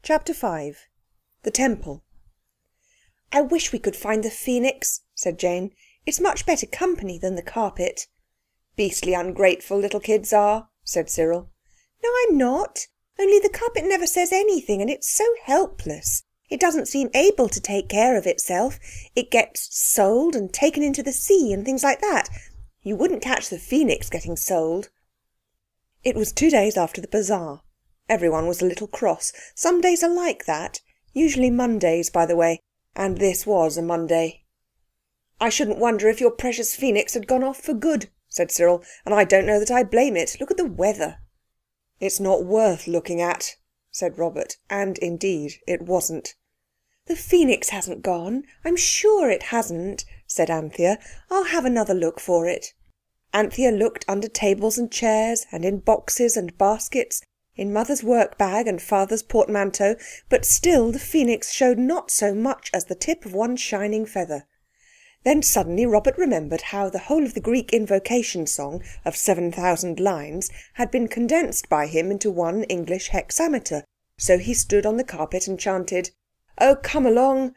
Chapter 5. The Temple. "I wish we could find the Phoenix," said Jane. "It's much better company than the carpet." "Beastly ungrateful little kids are," said Cyril. "No, I'm not. Only the carpet never says anything, and it's so helpless. It doesn't seem able to take care of itself. It gets sold and taken into the sea and things like that. You wouldn't catch the Phoenix getting sold." It was 2 days after the bazaar. Everyone was a little cross. Some days are like that. Usually Mondays, by the way. And this was a Monday. "I shouldn't wonder if your precious Phoenix had gone off for good," said Cyril, "and I don't know that I blame it. Look at the weather." "It's not worth looking at," said Robert, and indeed it wasn't. "The Phoenix hasn't gone. I'm sure it hasn't," said Anthea. "I'll have another look for it." Anthea looked under tables and chairs, and in boxes and baskets, in Mother's work bag and Father's portmanteau, but still the Phoenix showed not so much as the tip of one shining feather. Then suddenly Robert remembered how the whole of the Greek invocation song of 7,000 lines had been condensed by him into one English hexameter. So he stood on the carpet and chanted, "Oh, come along,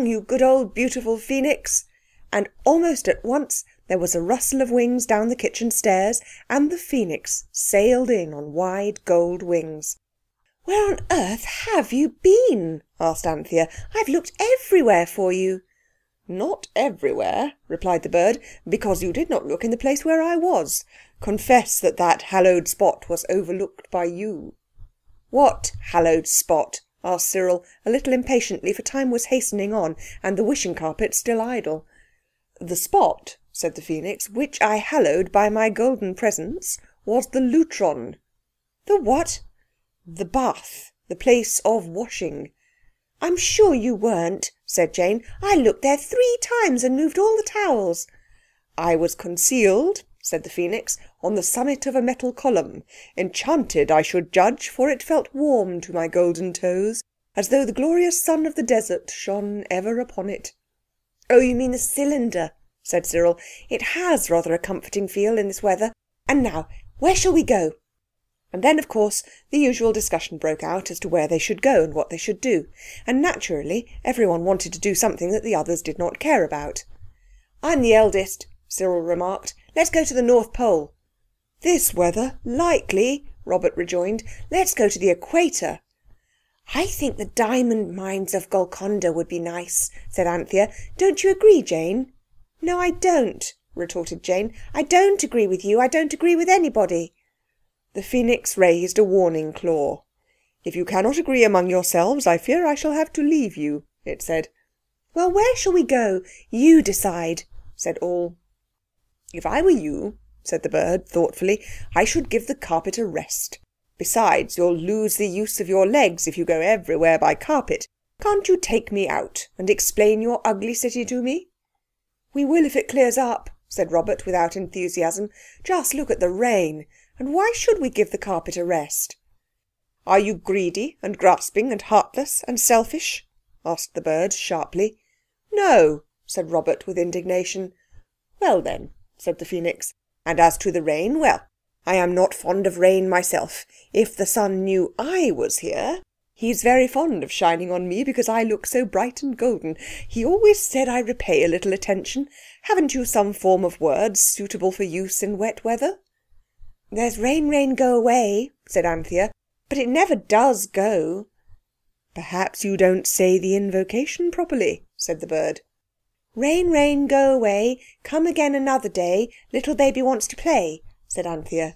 you good old beautiful Phoenix." And almost at once there was a rustle of wings down the kitchen stairs, and the Phoenix sailed in on wide gold wings. "Where on earth have you been?" asked Anthea. "I've looked everywhere for you." "Not everywhere," replied the bird, "because you did not look in the place where I was. Confess that that hallowed spot was overlooked by you." "What hallowed spot?" asked Cyril, a little impatiently, for time was hastening on, and the wishing carpet still idle. "The spot," said the Phoenix, "which I hallowed by my golden presence was the lutron." "The what?" "The bath, the place of washing." "I'm sure you weren't," said Jane. "I looked there 3 times and moved all the towels." "I was concealed," said the Phoenix, "on the summit of a metal column. Enchanted, I should judge, for it felt warm to my golden toes, as though the glorious sun of the desert shone ever upon it." "Oh, you mean the cylinder," said Cyril. "It has rather a comforting feel in this weather. And now, where shall we go?" And then, of course, the usual discussion broke out as to where they should go and what they should do. And naturally, everyone wanted to do something that the others did not care about. "I'm the eldest," Cyril remarked. "Let's go to the North Pole." "This weather? Likely," Robert rejoined. "Let's go to the equator." "I think the diamond mines of Golconda would be nice," said Anthea. "Don't you agree, Jane?" "No, I don't," retorted Jane. "I don't agree with you. I don't agree with anybody." The Phoenix raised a warning claw. "If you cannot agree among yourselves, I fear I shall have to leave you," it said. "Well, where shall we go? You decide," said all. "If I were you," said the bird thoughtfully, "I should give the carpet a rest. Besides, you'll lose the use of your legs if you go everywhere by carpet. Can't you take me out and explain your ugly city to me?" "We will if it clears up," said Robert without enthusiasm. "Just look at the rain. And why should we give the carpet a rest?" "Are you greedy and grasping and heartless and selfish?" asked the bird sharply. "No," said Robert with indignation. "Well then," said the Phoenix, "and as to the rain, well, I am not fond of rain myself. If the sun knew I was here, he's very fond of shining on me because I look so bright and golden. He always said I repay a little attention. Haven't you some form of words suitable for use in wet weather?" "There's rain, rain, go away," said Anthea, "but it never does go." "Perhaps you don't say the invocation properly," said the bird. "Rain, rain, go away, come again another day, little baby wants to play," said Anthea.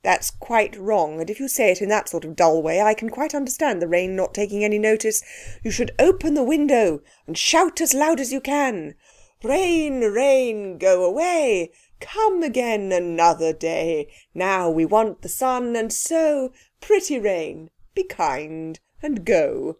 "That's quite wrong, and if you say it in that sort of dull way I can quite understand the rain not taking any notice. You should open the window and shout as loud as you can. Rain, rain, go away, come again another day. Now we want the sun, and so, pretty rain, be kind and go."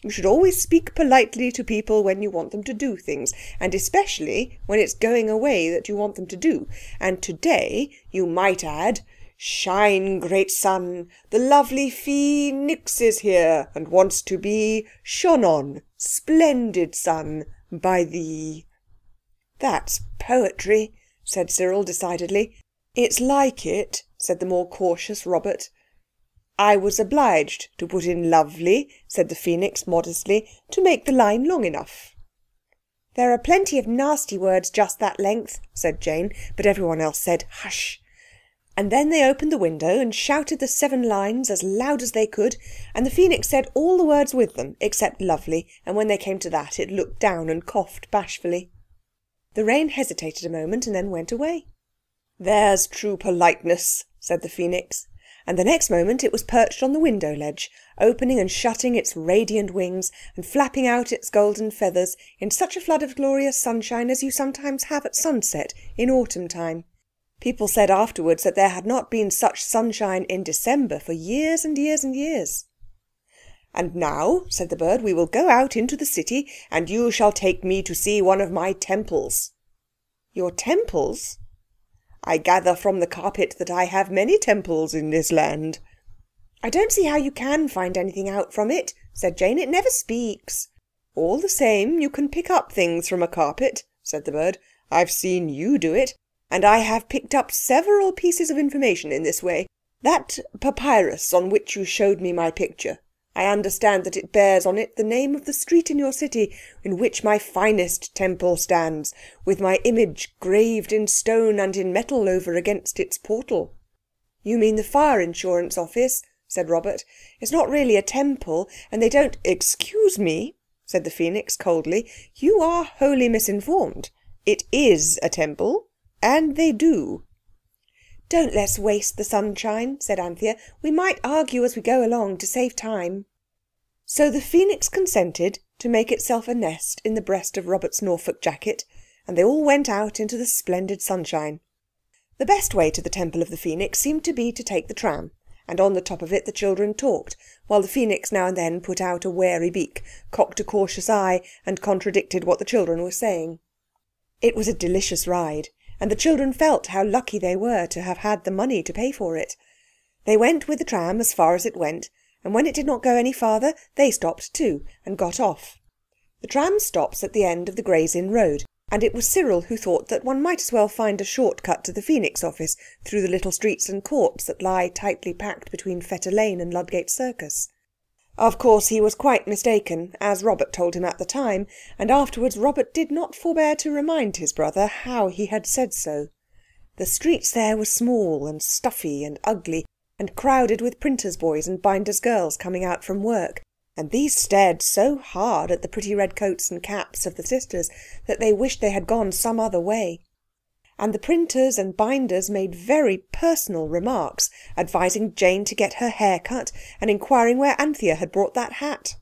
You should always speak politely to people when you want them to do things, and especially when it's going away that you want them to do. And today you might add, "Shine, great sun, the lovely Phoenix is here and wants to be shone on, splendid sun, by thee." "That's poetry," said Cyril decidedly. "It's like it," said the more cautious Robert. "I was obliged to put in lovely," said the Phoenix modestly, "to make the line long enough." "There are plenty of nasty words just that length," said Jane, but everyone else said "Hush." And then they opened the window and shouted the 7 lines as loud as they could, and the Phoenix said all the words with them except lovely, and when they came to that it looked down and coughed bashfully. The rain hesitated a moment and then went away. "There's true politeness," said the Phoenix. And the next moment it was perched on the window ledge, opening and shutting its radiant wings and flapping out its golden feathers in such a flood of glorious sunshine as you sometimes have at sunset in autumn time. People said afterwards that there had not been such sunshine in December for years and years and years. "And now," said the bird, "we will go out into the city, and you shall take me to see one of my temples." "Your temples?" "I gather from the carpet that I have many temples in this land." "I don't see how you can find anything out from it," said Jane. "It never speaks." "All the same, you can pick up things from a carpet," said the bird. "I've seen you do it. And I have picked up several pieces of information in this way. That papyrus on which you showed me my picture, I understand that it bears on it the name of the street in your city in which my finest temple stands, with my image graved in stone and in metal over against its portal." "You mean the fire insurance office," said Robert. "It's not really a temple, and they don't—" "Excuse me," said the Phoenix coldly. "You are wholly misinformed. It is a temple. And they do." "Don't let's waste the sunshine," said Anthea. "We might argue as we go along to save time." So the Phoenix consented to make itself a nest in the breast of Robert's Norfolk jacket, and they all went out into the splendid sunshine. The best way to the Temple of the Phoenix seemed to be to take the tram, and on the top of it the children talked, while the Phoenix now and then put out a wary beak, cocked a cautious eye, and contradicted what the children were saying. It was a delicious ride, and the children felt how lucky they were to have had the money to pay for it. They went with the tram as far as it went, and when it did not go any farther, they stopped too, and got off. The tram stops at the end of the Gray's Inn Road, and it was Cyril who thought that one might as well find a short cut to the Phoenix office through the little streets and courts that lie tightly packed between Fetter Lane and Ludgate Circus. Of course, he was quite mistaken, as Robert told him at the time, and afterwards Robert did not forbear to remind his brother how he had said so. The streets there were small and stuffy and ugly, and crowded with printers' boys and binders' girls coming out from work, and these stared so hard at the pretty red coats and caps of the sisters that they wished they had gone some other way. And the printers and binders made very personal remarks, advising Jane to get her hair cut and inquiring where Anthea had brought that hat.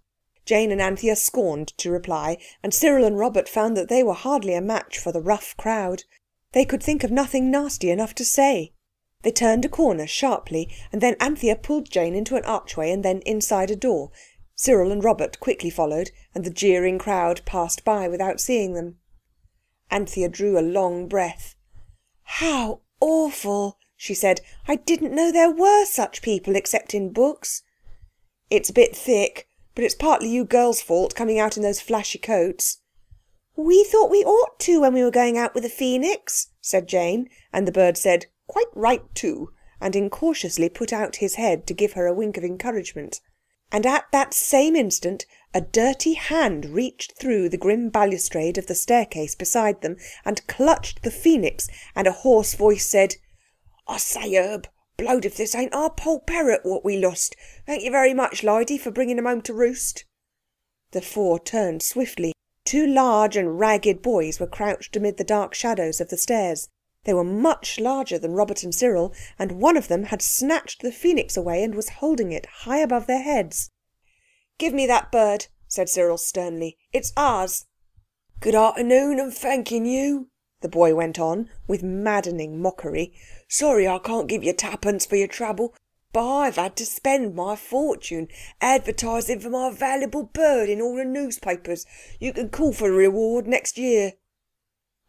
Jane and Anthea scorned to reply, and Cyril and Robert found that they were hardly a match for the rough crowd. They could think of nothing nasty enough to say. They turned a corner sharply, and then Anthea pulled Jane into an archway and then inside a door. Cyril and Robert quickly followed, and the jeering crowd passed by without seeing them. Anthea drew a long breath. "How awful," she said. "I didn't know there were such people except in books." "It's a bit thick, but it's partly you girls' fault, coming out in those flashy coats." "We thought we ought to when we were going out with the Phoenix," said Jane, and the bird said, "Quite right too," and incautiously put out his head to give her a wink of encouragement. And at that same instant a dirty hand reached through the grim balustrade of the staircase beside them and clutched the Phoenix, and a hoarse voice said, "I say, Herb, blowed if this ain't our poll parrot what we lost. Thank you very much, Lydie, for bringing him home to roost." The four turned swiftly. 2 large and ragged boys were crouched amid the dark shadows of the stairs. They were much larger than Robert and Cyril, and one of them had snatched the Phoenix away and was holding it high above their heads. "Give me that bird," said Cyril sternly. "It's ours." "Good afternoon, and thanking you," the boy went on, with maddening mockery. "Sorry I can't give you 2pence for your trouble, but I've had to spend my fortune advertising for my valuable bird in all the newspapers. You can call for the reward next year."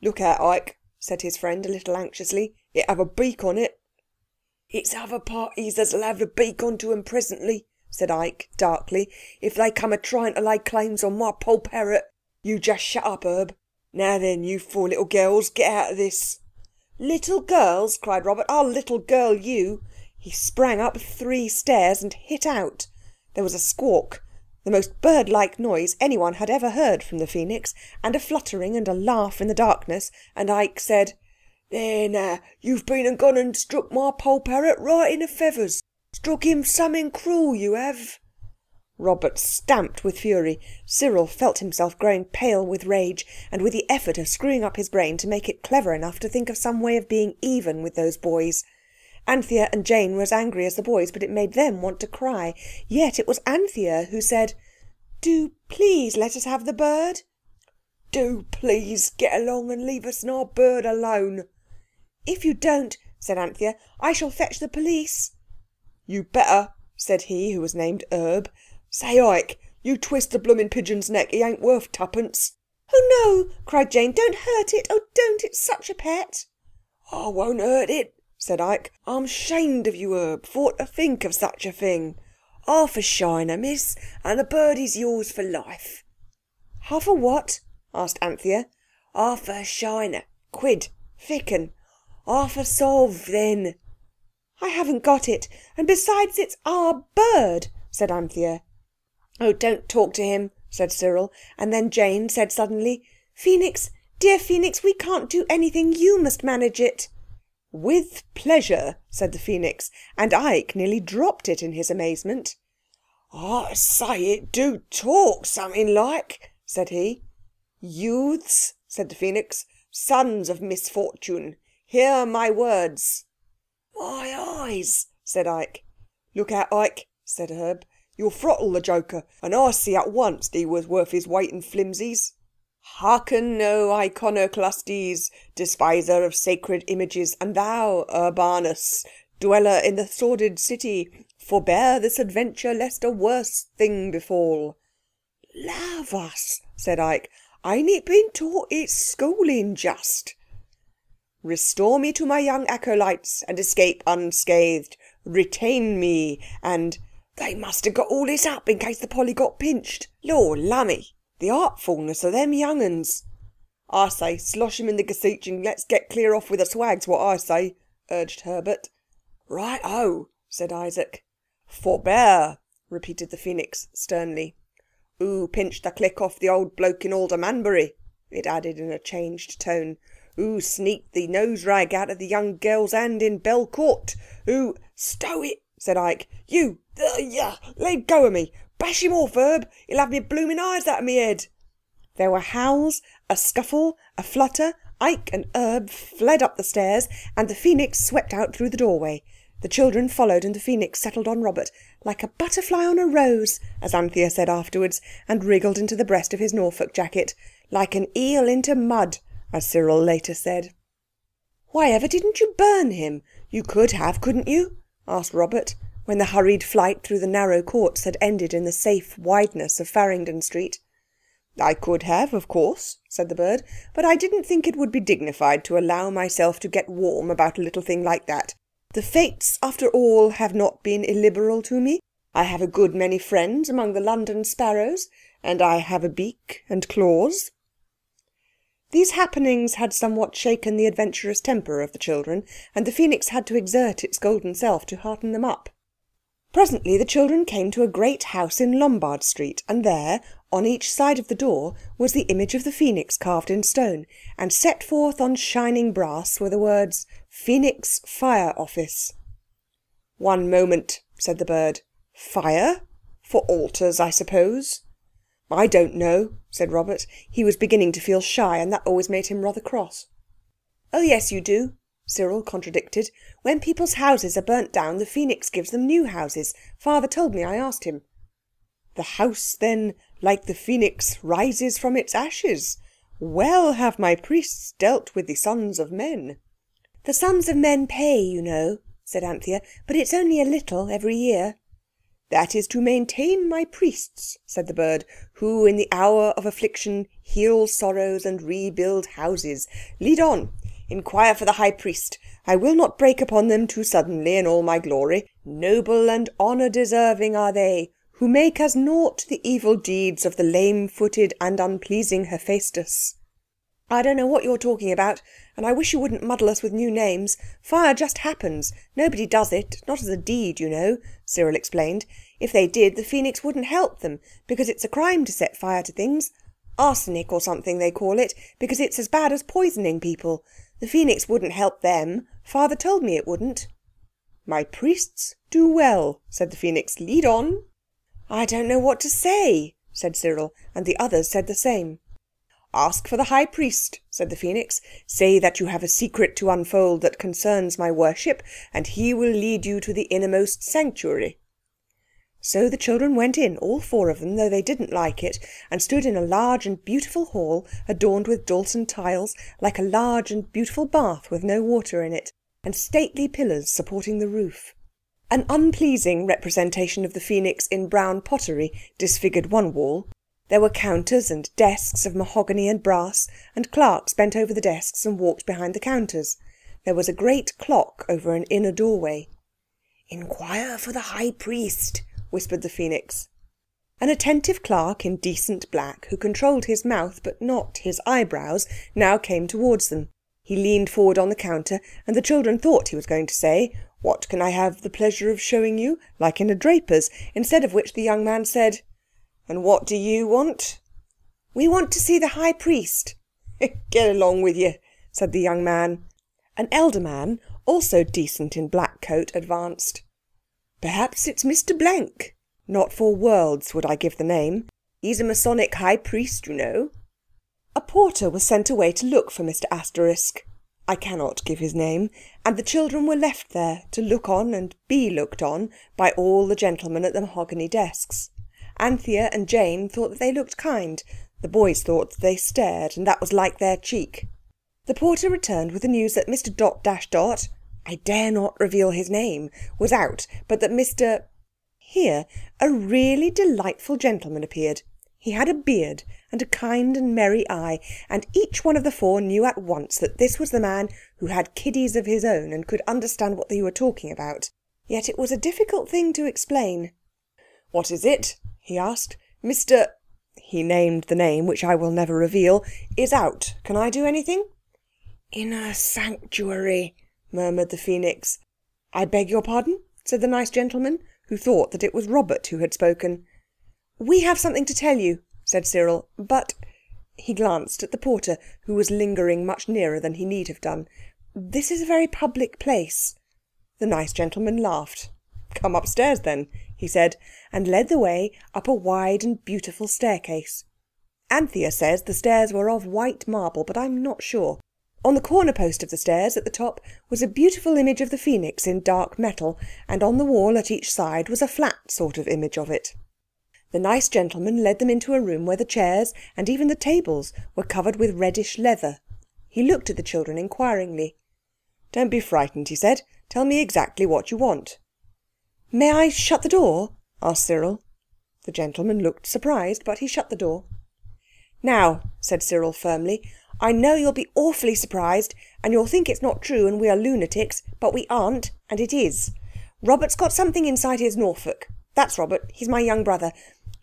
"Look out, Ike," said his friend a little anxiously. "It have a beak on it." "It's other parties as'll have the beak onto 'em presently," said Ike darkly, "if they come a-trying to lay claims on my poll parrot. You just shut up, Herb. Now then, you 4 little girls, get out of this." "Little girls?" cried Robert. "I'll little girl you." He sprang up 3 stairs and hit out. There was a squawk, the most bird-like noise anyone had ever heard from the phoenix, and a fluttering and a laugh in the darkness, and Ike said, "There now, you've been and gone and struck my poll parrot right in the feathers. Struck him something cruel, you have." Robert stamped with fury. Cyril felt himself growing pale with rage, and with the effort of screwing up his brain to make it clever enough to think of some way of being even with those boys. Anthea and Jane were as angry as the boys, but it made them want to cry. Yet it was Anthea who said, "Do please let us have the bird." "Do please get along and leave us and our bird alone." "If you don't," said Anthea, "I shall fetch the police." "You better," said he who was named Herb. "Say, Ike, you twist the bloomin' pigeon's neck, he ain't worth tuppence." "Oh no," cried Jane, "don't hurt it. Oh, don't, it's such a pet." "I won't hurt it," said Ike. "I'm shamed of you, Herb, for to think of such a thing. Half a shiner, miss, and the bird is yours for life." "Half a what?" asked Anthea. "Half a shiner. Quid. Thicken. Half a sov, then." "I haven't got it, and besides it's our bird," said Anthea. "Oh, don't talk to him," said Cyril, and then Jane said suddenly, "Phoenix, dear Phoenix, we can't do anything. You must manage it." "With pleasure," said the Phoenix, and Ike nearly dropped it in his amazement. "I say, it do talk something like," said he. "Youths," said the Phoenix, "sons of misfortune, hear my words." "My eyes," said Ike. "Look out, Ike," said Herb. "You'll throttle the joker, and I see at once he was worth his weight in flimsies. Hearken, O Iconoclastes, despiser of sacred images, and thou, Urbanus, dweller in the sordid city, forbear this adventure lest a worse thing befall." "Love us," said Ike. "Ain't it been taught its schooling just?" "Restore me to my young acolytes and escape unscathed. Retain me and—" "They must have got all this up in case the Polly got pinched. Lord lummy, the artfulness of them young uns." "I say, slosh him in the Gesicht and let's get clear off with the swag's what I say," urged Herbert. "Right-o," said Isaac. "Forbear," repeated the Phoenix sternly. "Who pinched the click off the old bloke in Aldermanbury?" it added in a changed tone. "Who sneaked the nose rag out of the young girl's hand in Bell Court? Who—" "Stow it," said Ike. "You, let go of me. Bash him off, Herb. He'll have me blooming eyes out of me head." There were howls, a scuffle, a flutter. Ike and Herb fled up the stairs, and the Phoenix swept out through the doorway. The children followed, and the Phoenix settled on Robert, like a butterfly on a rose, as Anthea said afterwards, and wriggled into the breast of his Norfolk jacket, like an eel into mud, as Cyril later said. "Why ever didn't you burn him? You could have, couldn't you?" asked Robert, when the hurried flight through the narrow courts had ended in the safe wideness of Farringdon Street. "I could have, of course," said the bird, "but I didn't think it would be dignified to allow myself to get warm about a little thing like that. The fates, after all, have not been illiberal to me. I have a good many friends among the London sparrows, and I have a beak and claws." These happenings had somewhat shaken the adventurous temper of the children, and the Phoenix had to exert its golden self to hearten them up. Presently the children came to a great house in Lombard Street, and there, on each side of the door, was the image of the Phoenix carved in stone, and set forth on shining brass were the words, "Phoenix Fire Office." "One moment," said the bird. "Fire? For altars, I suppose?" "I don't know," said Robert. He was beginning to feel shy, and that always made him rather cross. "Oh yes, you do," Cyril contradicted. "When people's houses are burnt down, the Phoenix gives them new houses. Father told me, I asked him." "The house, then, like the Phoenix, rises from its ashes. Well have my priests dealt with the sons of men." "The sons of men pay, you know," said Anthea, "but it's only a little every year." "That is to maintain my priests," said the bird, "who in the hour of affliction heal sorrows and rebuild houses. Lead on. Inquire for the high priest. I will not break upon them too suddenly in all my glory. Noble and honour-deserving are they, who make as naught the evil deeds of the lame-footed and unpleasing Hephaestus." "I don't know what you're talking about, And I wish you wouldn't muddle us with new names. Fire just happens. Nobody does it, not as a deed, you know," Cyril explained. "If they did, the phoenix wouldn't help them, because it's a crime to set fire to things. Arsenic or something they call it, because it's as bad as poisoning people. The phoenix wouldn't help them. Father told me it wouldn't." "My priests do well," said the phoenix. "Lead on." "I don't know what to say," said Cyril, and the others said the same. "Ask for the high priest," said the phoenix. "Say that you have a secret to unfold that concerns my worship, and he will lead you to the innermost sanctuary." So the children went in, all 4 of them, though they didn't like it, and stood in a large and beautiful hall adorned with Dalton tiles, like a large and beautiful bath with no water in it, and stately pillars supporting the roof. An unpleasing representation of the phoenix in brown pottery disfigured one wall. There were counters and desks of mahogany and brass, and clerks bent over the desks and walked behind the counters. There was a great clock over an inner doorway. "Inquire for the high priest," whispered the phoenix. An attentive clerk in decent black, who controlled his mouth but not his eyebrows, now came towards them. He leaned forward on the counter, and the children thought he was going to say, "What can I have the pleasure of showing you?" like in a draper's, instead of which the young man said, "And what do you want?" "We want to see the high priest." "Get along with you," said the young man. An elder man, also decent in black coat, advanced. "Perhaps it's Mr. Blank. Not for worlds would I give the name. He's a Masonic high priest, you know." A porter was sent away to look for Mr. Asterisk. I cannot give his name, and the children were left there to look on and be looked on by all the gentlemen at the mahogany desks. Anthea and Jane thought that they looked kind. The boys thought that they stared, and that was like their cheek. The porter returned with the news that Mr. Dot Dash Dot, I dare not reveal his name, was out, but that Mr. Here a really delightful gentleman appeared. He had a beard and a kind and merry eye, and each one of the 4 knew at once that this was the man who had kiddies of his own and could understand what they were talking about. Yet it was a difficult thing to explain. "What is it?" he asked. "Mr. he named the name, which I will never reveal, is out. Can I do anything?" "Inner sanctuary," murmured the phoenix. "I beg your pardon?" said the nice gentleman, who thought that it was Robert who had spoken. "We have something to tell you," said Cyril, "but—" He glanced at the porter, who was lingering much nearer than he need have done. "This is a very public place." The nice gentleman laughed. "Come upstairs then," he said, and led the way up a wide and beautiful staircase. Anthea says the stairs were of white marble, but I'm not sure. On the corner post of the stairs at the top was a beautiful image of the phoenix in dark metal, and on the wall at each side was a flat sort of image of it. The nice gentleman led them into a room where the chairs and even the tables were covered with reddish leather. He looked at the children inquiringly. "Don't be frightened," he said. "Tell me exactly what you want." "May I shut the door?" asked Cyril. The gentleman looked surprised, but he shut the door. "Now," said Cyril firmly, "I know you'll be awfully surprised, and you'll think it's not true and we are lunatics, but we aren't, and it is. Robert's got something inside his Norfolk. That's Robert. He's my young brother.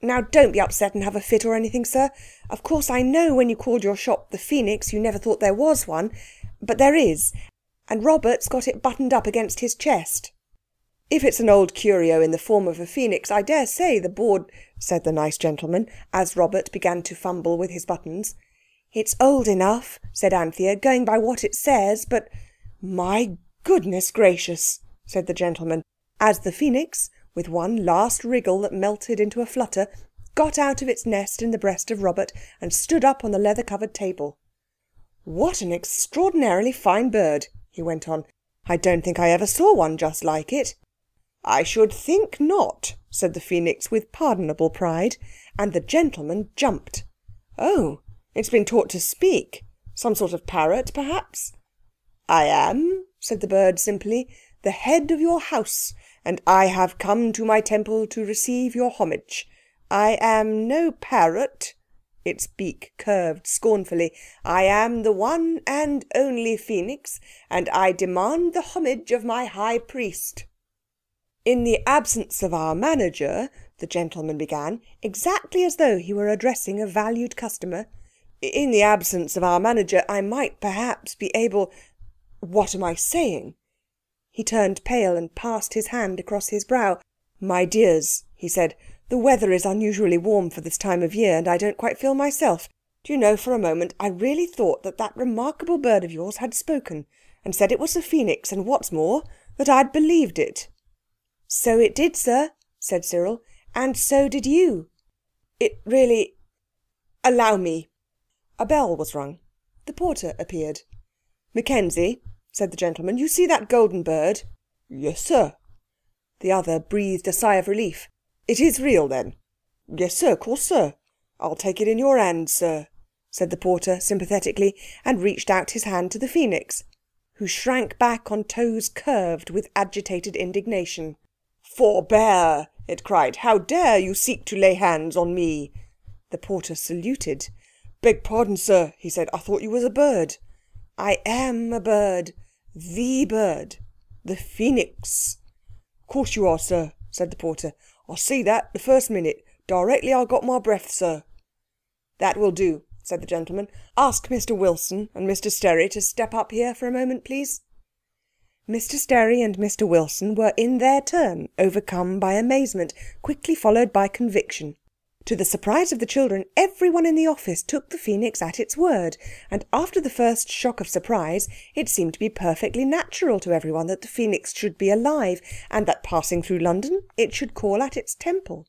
Now, don't be upset and have a fit or anything, sir. Of course, I know when you called your shop the Phoenix, you never thought there was one. But there is. And Robert's got it buttoned up against his chest." "If it's an old curio in the form of a phoenix, I dare say the board—" said the nice gentleman, as Robert began to fumble with his buttons. "It's old enough," said Anthea, "going by what it says, but—" "My goodness gracious," said the gentleman, as the phoenix, with one last wriggle that melted into a flutter, got out of its nest in the breast of Robert and stood up on the leather-covered table. "What an extraordinarily fine bird," he went on. "I don't think I ever saw one just like it." "I should think not," said the phoenix with pardonable pride, and the gentleman jumped. "Oh, it's been taught to speak. Some sort of parrot, perhaps?" "I am," said the bird simply, "the head of your house, and I have come to my temple to receive your homage. I am no parrot," its beak curved scornfully. "I am the one and only phoenix, and I demand the homage of my high priest." "In the absence of our manager," the gentleman began, exactly as though he were addressing a valued customer, In the absence of our manager, I might perhaps be able... What am I saying?" He turned pale and passed his hand across his brow. "My dears," he said, "the weather is unusually warm for this time of year, and I don't quite feel myself. Do you know, for a moment I really thought that remarkable bird of yours had spoken, and said it was the phoenix, and what's more, that I'd believed it." "So it did, sir," said Cyril, "and so did you." "It really... Allow me." A bell was rung. The porter appeared. "Mackenzie," said the gentleman, "you see that golden bird?" "Yes, sir." The other breathed a sigh of relief. "It is real, then?" "Yes, sir, of course, sir." "I'll take it in your hand, sir," said the porter sympathetically, and reached out his hand to the phoenix, who shrank back on toes curved with agitated indignation. "Forbear!" it cried. "How dare you seek to lay hands on me?" The porter saluted. "Beg pardon, sir," he said. "I thought you was a bird." "I am a bird. The bird. The phoenix." "Of course you are, sir," said the porter. "I see that the first minute, directly I got my breath, sir." "That will do," said the gentleman. "Ask Mr. Wilson and Mr. Sterry to step up here for a moment, please." Mr. Sterry and Mr. Wilson were in their turn overcome by amazement, quickly followed by conviction. To the surprise of the children, everyone in the office took the phoenix at its word, and after the first shock of surprise, it seemed to be perfectly natural to everyone that the phoenix should be alive, and that passing through London it should call at its temple.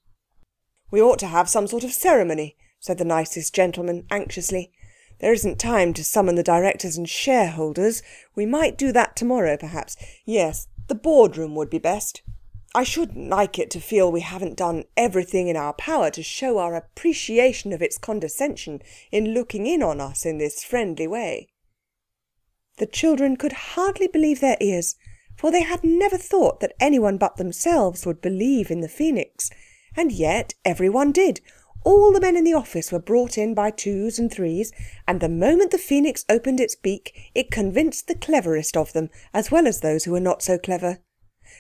"We ought to have some sort of ceremony," said the nicest gentleman anxiously. "There isn't time to summon the directors and shareholders. We might do that tomorrow, perhaps. Yes, the boardroom would be best. I shouldn't like it to feel we haven't done everything in our power to show our appreciation of its condescension in looking in on us in this friendly way." The children could hardly believe their ears, for they had never thought that anyone but themselves would believe in the phoenix. And yet everyone did. All the men in the office were brought in by twos and threes, and the moment the phoenix opened its beak, it convinced the cleverest of them, as well as those who were not so clever.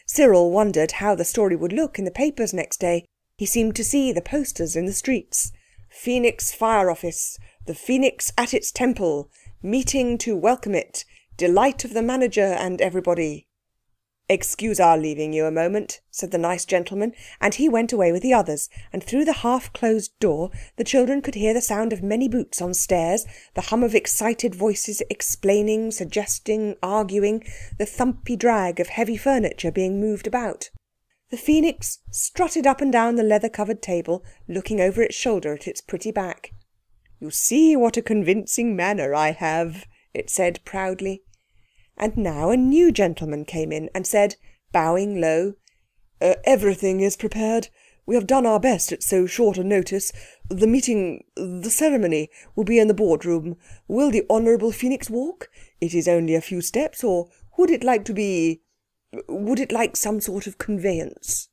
Cyril wondered how the story would look in the papers next day. He seemed to see the posters in the streets. "Phoenix Fire Office. The Phoenix at its temple. Meeting to welcome it. Delight of the manager and everybody." "Excuse our leaving you a moment," said the nice gentleman, and he went away with the others, and through the half-closed door the children could hear the sound of many boots on stairs, the hum of excited voices explaining, suggesting, arguing, the thumpy drag of heavy furniture being moved about. The phoenix strutted up and down the leather-covered table, looking over its shoulder at its pretty back. "You see what a convincing manner I have," it said proudly. And now a new gentleman came in and said, bowing low, "Everything is prepared. We have done our best at so short a notice. The meeting, the ceremony, will be in the boardroom. Will the Honourable Phoenix walk? It is only a few steps, or would it like some sort of conveyance?"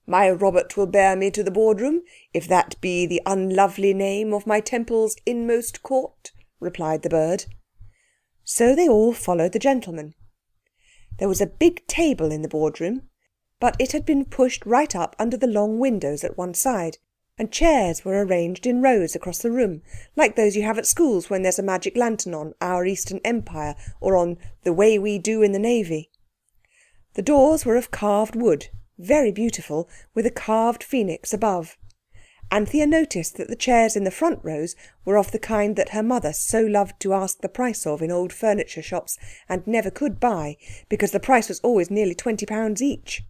"My Robert will bear me to the boardroom, if that be the unlovely name of my temple's inmost court," replied the bird. So they all followed the gentleman. There was a big table in the boardroom, but it had been pushed right up under the long windows at one side, and chairs were arranged in rows across the room, like those you have at schools when there's a magic lantern on Our Eastern Empire or on The Way We Do in the Navy. The doors were of carved wood, very beautiful, with a carved phoenix above. Anthea noticed that the chairs in the front rows were of the kind that her mother so loved to ask the price of in old furniture shops and never could buy, because the price was always nearly £20 each.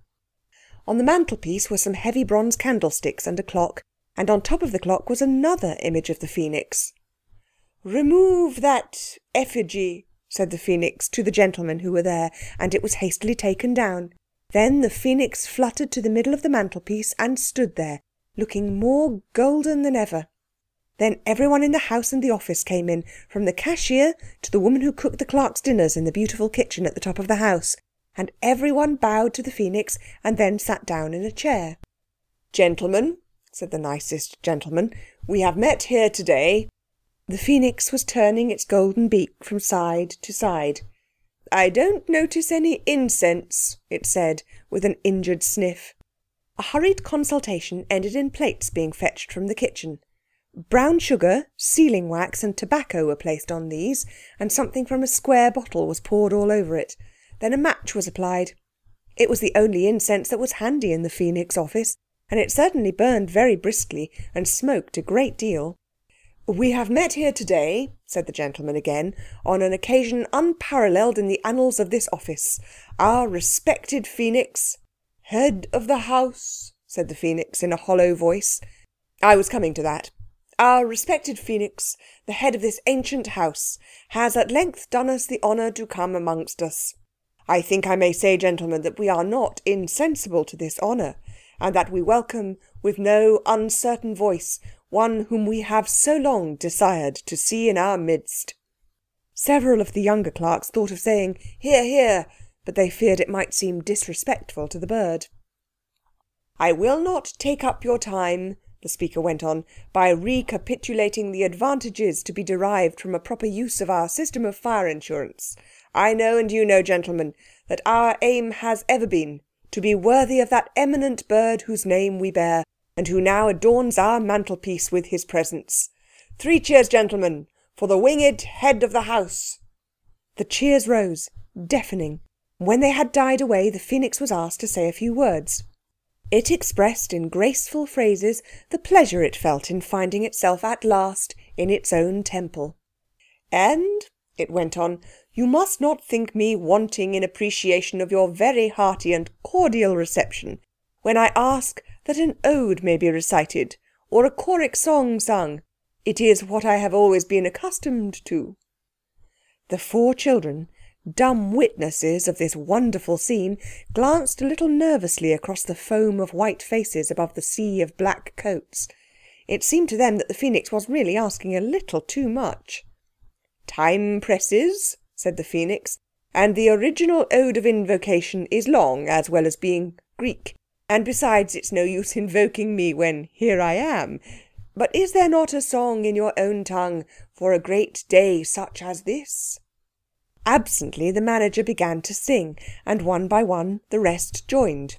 On the mantelpiece were some heavy bronze candlesticks and a clock, and on top of the clock was another image of the phoenix. "Remove that effigy," said the phoenix to the gentlemen who were there, and it was hastily taken down. Then the phoenix fluttered to the middle of the mantelpiece and stood there, looking more golden than ever. Then everyone in the house and the office came in, from the cashier to the woman who cooked the clerks' dinners in the beautiful kitchen at the top of the house, and everyone bowed to the phoenix and then sat down in a chair. "Gentlemen," said the nicest gentleman, "we have met here today." The phoenix was turning its golden beak from side to side. "I don't notice any incense," it said, with an injured sniff. A hurried consultation ended in plates being fetched from the kitchen. Brown sugar, sealing wax and tobacco were placed on these, and something from a square bottle was poured all over it. Then a match was applied. It was the only incense that was handy in the Phoenix office, and it certainly burned very briskly and smoked a great deal. "We have met here today," said the gentleman again, "on an occasion unparalleled in the annals of this office. Our respected Phoenix—" "Head of the house," said the Phoenix in a hollow voice. "I was coming to that. Our respected Phoenix, the head of this ancient house, has at length done us the honour to come amongst us. I think I may say, gentlemen, that we are not insensible to this honour, and that we welcome with no uncertain voice one whom we have so long desired to see in our midst." Several of the younger clerks thought of saying, "Hear, hear," but they feared it might seem disrespectful to the bird. "I will not take up your time," the speaker went on, "by recapitulating the advantages to be derived from a proper use of our system of fire insurance. I know, and you know, gentlemen, that our aim has ever been to be worthy of that eminent bird whose name we bear, and who now adorns our mantelpiece with his presence. 3 cheers, gentlemen, for the winged head of the house." The cheers rose, deafening. When they had died away, the Phoenix was asked to say a few words. It expressed in graceful phrases the pleasure it felt in finding itself at last in its own temple. "And," it went on, "you must not think me wanting in appreciation of your very hearty and cordial reception when I ask that an ode may be recited, or a choric song sung. It is what I have always been accustomed to." The 4 children, dumb witnesses of this wonderful scene, glanced a little nervously across the foam of white faces above the sea of black coats. It seemed to them that the Phoenix was really asking a little too much. "Time presses," said the Phoenix, "and the original ode of invocation is long as well as being Greek. And besides, it's no use invoking me when here I am. But is there not a song in your own tongue for a great day such as this?" Absently the manager began to sing, and one by one the rest joined.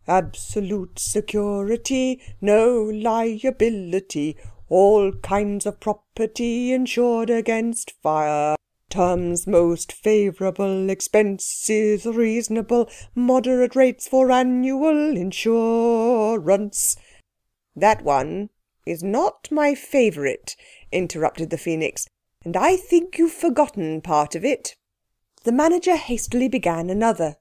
"Absolute security, no liability, all kinds of property insured against fire. Terms most favourable, expenses reasonable, moderate rates for annual insurance." "That one is not my favourite," interrupted the Phoenix, "and I think you've forgotten part of it." The manager hastily began another.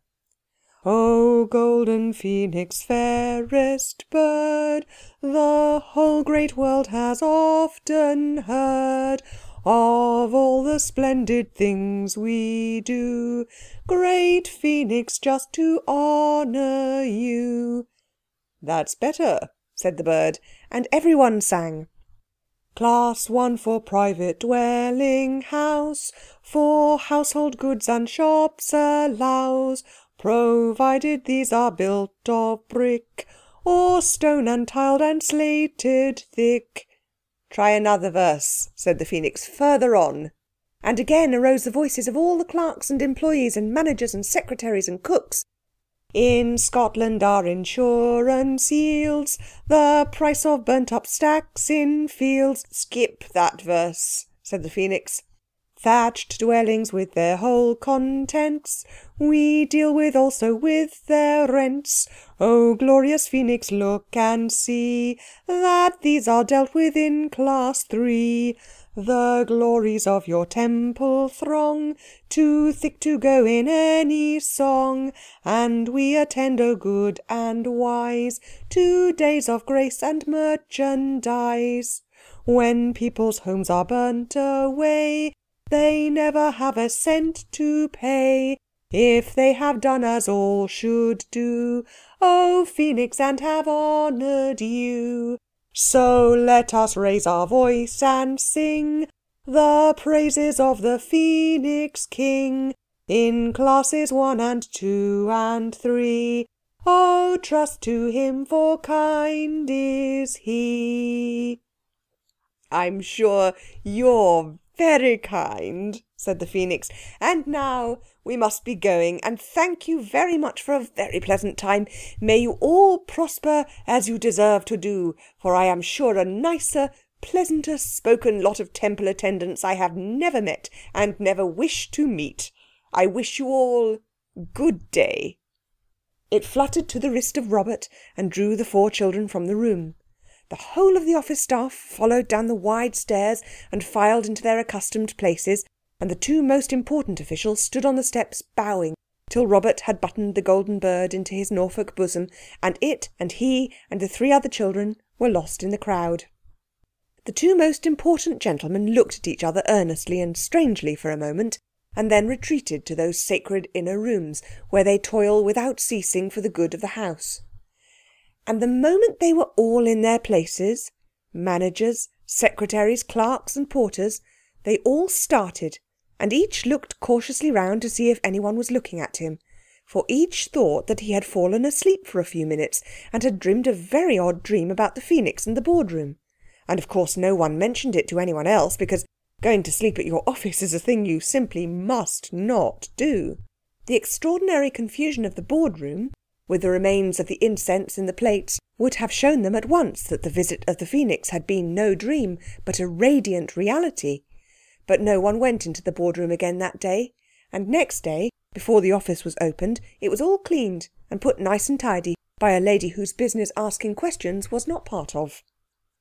"O golden Phoenix, fairest bird, the whole great world has often heard of all the splendid things we do, great Phoenix, just to honour you." "That's better," said the bird, and everyone sang. "Class 1 for private dwelling house, for household goods and shops allows, provided these are built of brick, or stone and tiled and slated thick." "Try another verse," said the Phoenix, "further on." And again arose the voices of all the clerks and employees and managers and secretaries and cooks. "In Scotland our insurance yields the price of burnt-up stacks in fields." "Skip that verse," said the Phoenix. "Thatched dwellings with their whole contents we deal with also with their rents. O glorious Phoenix, look and see that these are dealt with in class 3. The glories of your temple throng, too thick to go in any song, and we attend, O good and wise, to days of grace and merchandise. When people's homes are burnt away, they never have a cent to pay, if they have done as all should do, O Phoenix, and have honoured you. So let us raise our voice and sing the praises of the Phoenix King in classes 1 and 2 and 3. Oh, trust to him, for kind is he." "I'm sure you're very kind," said the Phoenix. "And now we must be going, and thank you very much for a very pleasant time. May you all prosper as you deserve to do, for I am sure a nicer pleasantest spoken lot of Temple attendants I have never met and never wish to meet. I wish you all good day." It fluttered to the wrist of Robert and drew the 4 children from the room. The whole of the office staff followed down the wide stairs and filed into their accustomed places, and the 2 most important officials stood on the steps bowing till Robert had buttoned the golden bird into his Norfolk bosom, and it and he and the 3 other children were lost in the crowd. The 2 most important gentlemen looked at each other earnestly and strangely for a moment, and then retreated to those sacred inner rooms where they toil without ceasing for the good of the house. And the moment they were all in their places, managers, secretaries, clerks and porters, they all started, and each looked cautiously round to see if anyone was looking at him, for each thought that he had fallen asleep for a few minutes and had dreamed a very odd dream about the phoenix and the boardroom. And of course no one mentioned it to anyone else, because going to sleep at your office is a thing you simply must not do. The extraordinary confusion of the boardroom, with the remains of the incense in the plates, would have shown them at once that the visit of the phoenix had been no dream, but a radiant reality. But no one went into the boardroom again that day, and next day, before the office was opened, it was all cleaned and put nice and tidy by a lady whose business asking questions was not part of.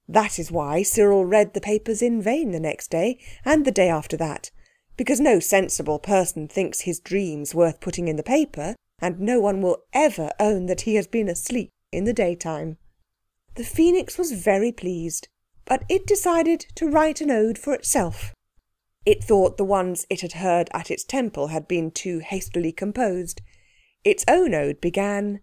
That is why Cyril read the papers in vain the next day, and the day after that, because no sensible person thinks his dreams worth putting in the paper, and no one will ever own that he has been asleep in the daytime. The phoenix was very pleased, but it decided to write an ode for itself. It thought the ones it had heard at its temple had been too hastily composed. Its own ode began,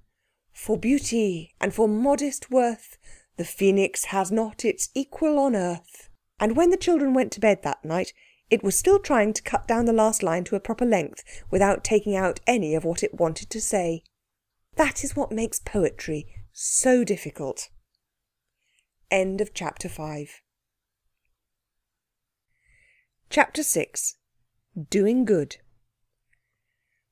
"For beauty and for modest worth, the phoenix has not its equal on earth." And when the children went to bed that night, it was still trying to cut down the last line to a proper length without taking out any of what it wanted to say. That is what makes poetry so difficult. End of chapter 5. Chapter 6. Doing Good.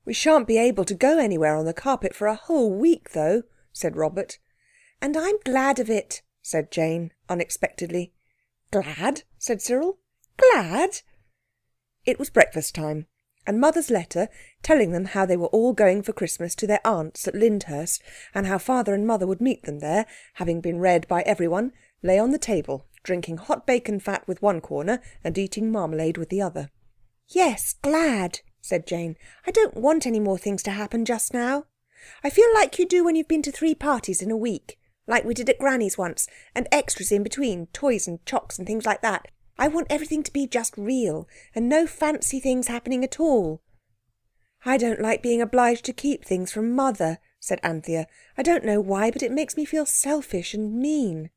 "We shan't be able to go anywhere on the carpet for a whole week, though," said Robert. "And I'm glad of it," said Jane, unexpectedly. "Glad?" said Cyril. "Glad?" It was breakfast time, and Mother's letter, telling them how they were all going for Christmas to their aunts at Lyndhurst, and how Father and Mother would meet them there, having been read by everyone, lay on the table, drinking hot bacon fat with one corner and eating marmalade with the other. "Yes, glad," said Jane. "I don't want any more things to happen just now. I feel like you do when you've been to 3 parties in a week, like we did at Granny's once, and extras in between, toys and chocs and things like that. I want everything to be just real, and no fancy things happening at all." "I don't like being obliged to keep things from Mother," said Anthea. "I don't know why, but it makes me feel selfish and mean."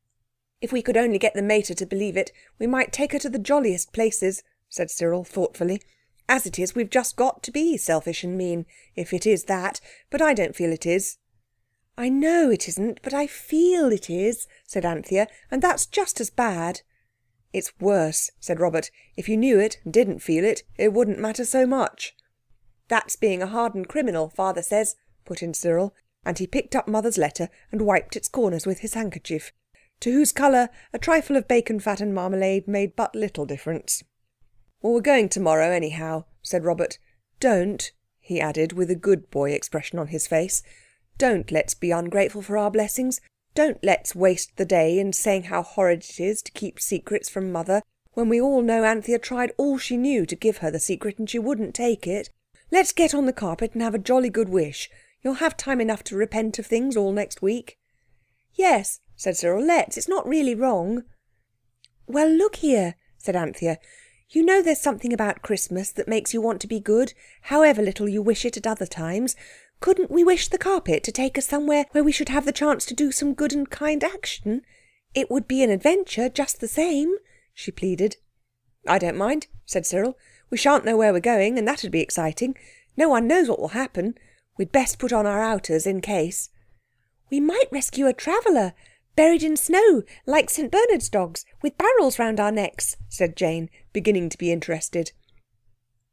"If we could only get the mater to believe it, we might take her to the jolliest places," said Cyril thoughtfully. "As it is, we've just got to be selfish and mean, if it is that, but I don't feel it is." "I know it isn't, but I feel it is," said Anthea, "and that's just as bad." "It's worse," said Robert. "If you knew it and didn't feel it, it wouldn't matter so much." "That's being a hardened criminal, Father says," put in Cyril, and he picked up Mother's letter and wiped its corners with his handkerchief, to whose colour a trifle of bacon fat and marmalade made but little difference. "Well, we're going tomorrow anyhow," said Robert. "Don't," he added, with a good boy expression on his face, "don't let's be ungrateful for our blessings. Don't let's waste the day in saying how horrid it is to keep secrets from Mother, when we all know Anthea tried all she knew to give her the secret and she wouldn't take it. Let's get on the carpet and have a jolly good wish. You'll have time enough to repent of things all next week." "Yes," said Cyril, "let's. It's not really wrong." "Well, look here," said Anthea. "You know there's something about Christmas that makes you want to be good, however little you wish it at other times. Couldn't we wish the carpet to take us somewhere where we should have the chance to do some good and kind action? It would be an adventure just the same," she pleaded. "I don't mind," said Cyril. "We shan't know where we're going, and that'd be exciting. No one knows what will happen. We'd best put on our outers in case." "We might rescue a traveller, buried in snow, like St Bernard's dogs, with barrels round our necks," said Jane, beginning to be interested.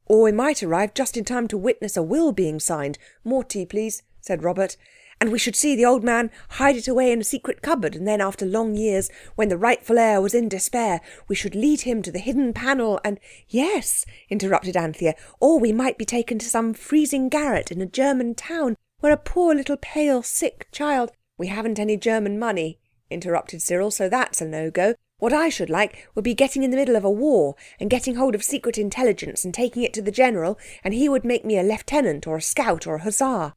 "Or we might arrive just in time to witness a will being signed. More tea, please," said Robert. And we should see the old man hide it away in a secret cupboard, and then after long years, when the rightful heir was in despair, we should lead him to the hidden panel and—" "Yes," interrupted Anthea, "or we might be taken to some freezing garret in a German town where a poor little pale, sick child—" "We haven't any German money," interrupted Cyril, "so that's a no-go. What I should like would be getting in the middle of a war and getting hold of secret intelligence and taking it to the General, and he would make me a lieutenant or a scout or a hussar."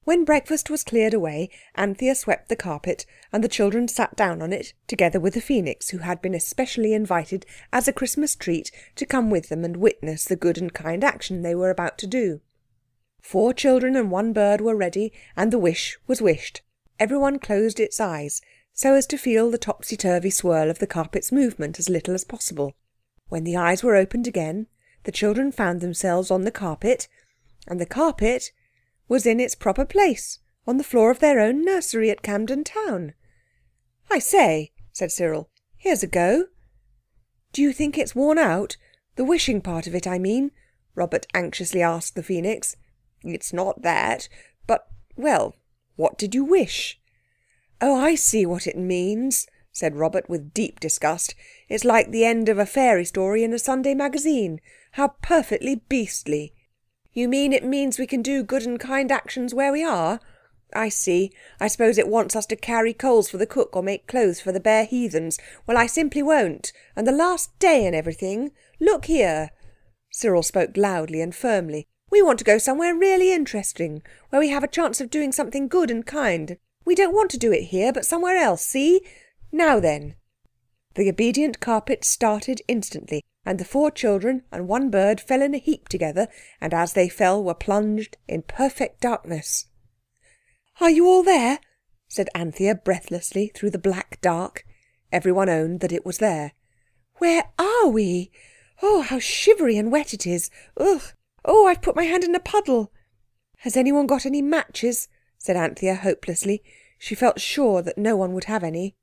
When breakfast was cleared away, Anthea swept the carpet, and the children sat down on it, together with the Phoenix, who had been especially invited as a Christmas treat to come with them and witness the good and kind action they were about to do. 4 children and 1 bird were ready, and the wish was wished. Everyone closed its eyes, so as to feel the topsy-turvy swirl of the carpet's movement as little as possible. When the eyes were opened again, the children found themselves on the carpet, and the carpet was in its proper place on the floor of their own nursery at Camden Town. "I say," said Cyril, "here's a go." "Do you think it's worn out? The wishing part of it, I mean?" Robert anxiously asked the Phoenix. "It's not that, but, well, what did you wish?" "Oh, I see what it means," said Robert with deep disgust. "It's like the end of a fairy story in a Sunday magazine. How perfectly beastly." "You mean it means we can do good and kind actions where we are? I see. I suppose it wants us to carry coals for the cook or make clothes for the bare heathens. Well, I simply won't. And the last day and everything. Look here." Cyril spoke loudly and firmly. "We want to go somewhere really interesting, where we have a chance of doing something good and kind. We don't want to do it here, but somewhere else, see? Now then." The obedient carpet started instantly, and the 4 children and 1 bird fell in a heap together, and as they fell were plunged in perfect darkness. "Are you all there?" said Anthea breathlessly through the black dark. Everyone owned that it was there. "Where are we? Oh, how shivery and wet it is. Ugh! Oh, I've put my hand in a puddle." "Has anyone got any matches?" said Anthea hopelessly. She felt sure that no one would have any.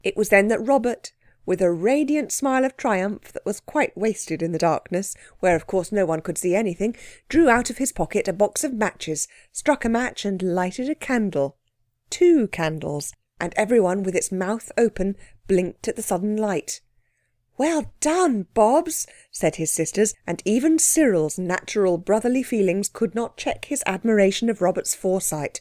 It was then that Robert, with a radiant smile of triumph that was quite wasted in the darkness, where of course no one could see anything, drew out of his pocket a box of matches, struck a match and lighted a candle. 2 candles, and everyone with its mouth open blinked at the sudden light. "Well done, Bobs," said his sisters, and even Cyril's natural brotherly feelings could not check his admiration of Robert's foresight.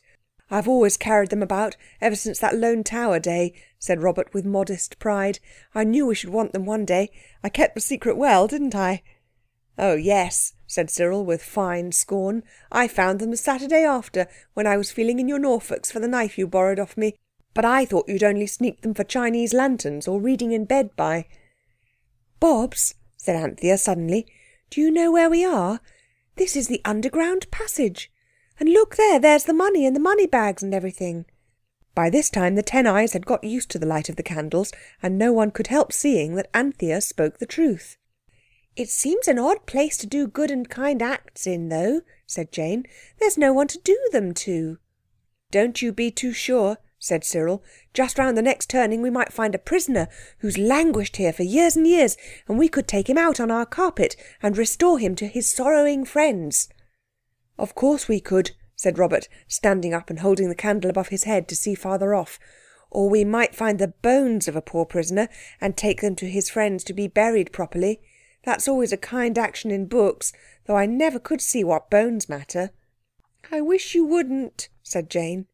"I've always carried them about, ever since that Lone Tower day," said Robert with modest pride. "I knew we should want them one day. I kept the secret well, didn't I?" "Oh, yes," said Cyril with fine scorn. "I found them the Saturday after, when I was feeling in your Norfolks for the knife you borrowed off me. But I thought you'd only sneaked them for Chinese lanterns or reading in bed by." "Bobs," said Anthea suddenly, "do you know where we are? This is the underground passage. And look there, there's the money and the money bags and everything." By this time the 10 eyes had got used to the light of the candles, and no one could help seeing that Anthea spoke the truth. "It seems an odd place to do good and kind acts in, though," said Jane. "There's no one to do them to." "Don't you be too sure," said Cyril. "Just round the next turning we might find a prisoner who's languished here for years and years, and we could take him out on our carpet and restore him to his sorrowing friends." "Of course we could," said Robert, standing up and holding the candle above his head to see farther off. "Or we might find the bones of a poor prisoner and take them to his friends to be buried properly. That's always a kind action in books, though I never could see what bones matter." "I wish you wouldn't," said Jane.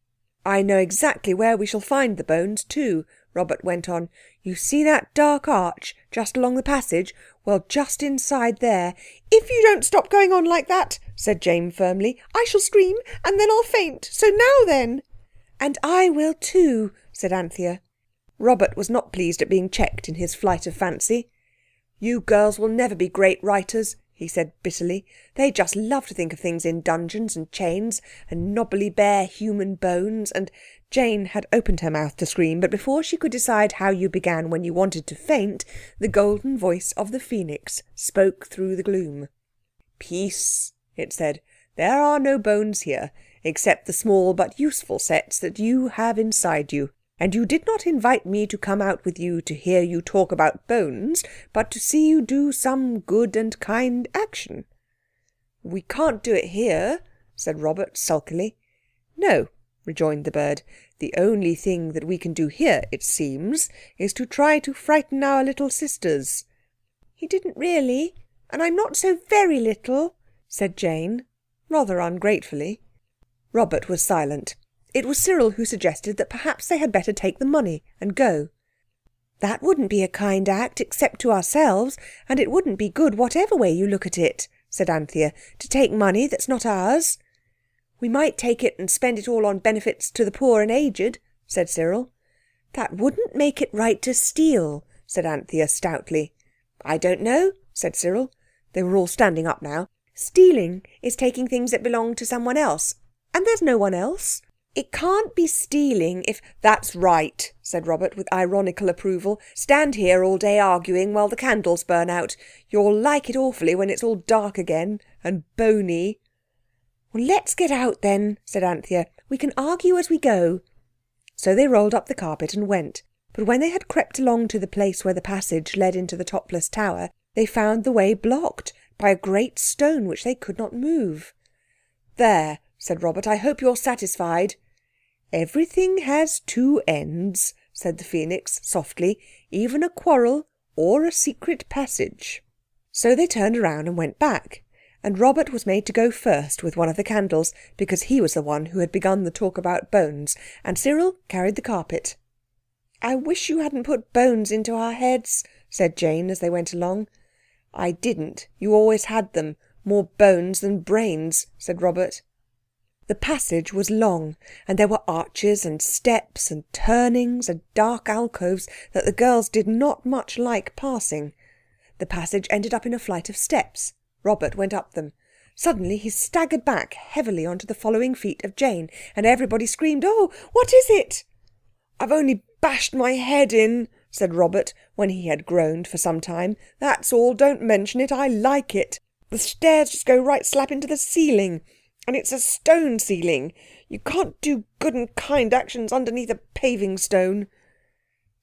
"I know exactly where we shall find the bones too," Robert went on. "You see that dark arch just along the passage? Well, just inside there—" "If you don't stop going on like that," said Jane firmly, "I shall scream and then I'll faint. So now then." "And I will too," said Anthea. Robert was not pleased at being checked in his flight of fancy. "You girls will never be great writers," he said bitterly. "They just love to think of things in dungeons and chains and knobbly bare human bones and—" Jane had opened her mouth to scream, but before she could decide how you began when you wanted to faint, the golden voice of the Phoenix spoke through the gloom. "Peace," it said. "There are no bones here, except the small but useful sets that you have inside you. And you did not invite me to come out with you to hear you talk about bones, but to see you do some good and kind action." "We can't do it here," said Robert sulkily. "No, rejoined the bird. "The only thing that we can do here, it seems, is to try to frighten our little sisters." "He didn't really, and I'm not so very little," said Jane, rather ungratefully. Robert was silent. It was Cyril who suggested that perhaps they had better take the money and go. "That wouldn't be a kind act, except to ourselves, and it wouldn't be good whatever way you look at it," said Anthea, "to take money that's not ours." "We might take it and spend it all on benefits to the poor and aged," said Cyril. "That wouldn't make it right to steal," said Anthea stoutly. "I don't know," said Cyril. They were all standing up now. "Stealing is taking things that belong to someone else, and there's no one else. It can't be stealing if—" "That's right," said Robert with ironical approval. "Stand here all day arguing while the candles burn out. You'll like it awfully when it's all dark again and bony." "Well, let's get out then," said Anthea. "We can argue as we go." So they rolled up the carpet and went. But when they had crept along to the place where the passage led into the topless tower, they found the way blocked by a great stone which they could not move. "There," said Robert, "I hope you're satisfied." "Everything has two ends," said the Phoenix softly, "even a quarrel or a secret passage." So they turned around and went back, and Robert was made to go first with one of the candles, because he was the one who had begun the talk about bones, and Cyril carried the carpet. "I wish you hadn't put bones into our heads," said Jane as they went along. "I didn't. You always had them. More bones than brains," said Robert. The passage was long, and there were arches and steps and turnings and dark alcoves that the girls did not much like passing. The passage ended up in a flight of steps. Robert went up them. Suddenly he staggered back heavily onto the following feet of Jane, and everybody screamed, "Oh, what is it?" "I've only bashed my head in," said Robert, when he had groaned for some time. "That's all. Don't mention it. I like it. The stairs just go right slap into the ceiling. And it's a stone ceiling. You can't do good and kind actions underneath a paving stone."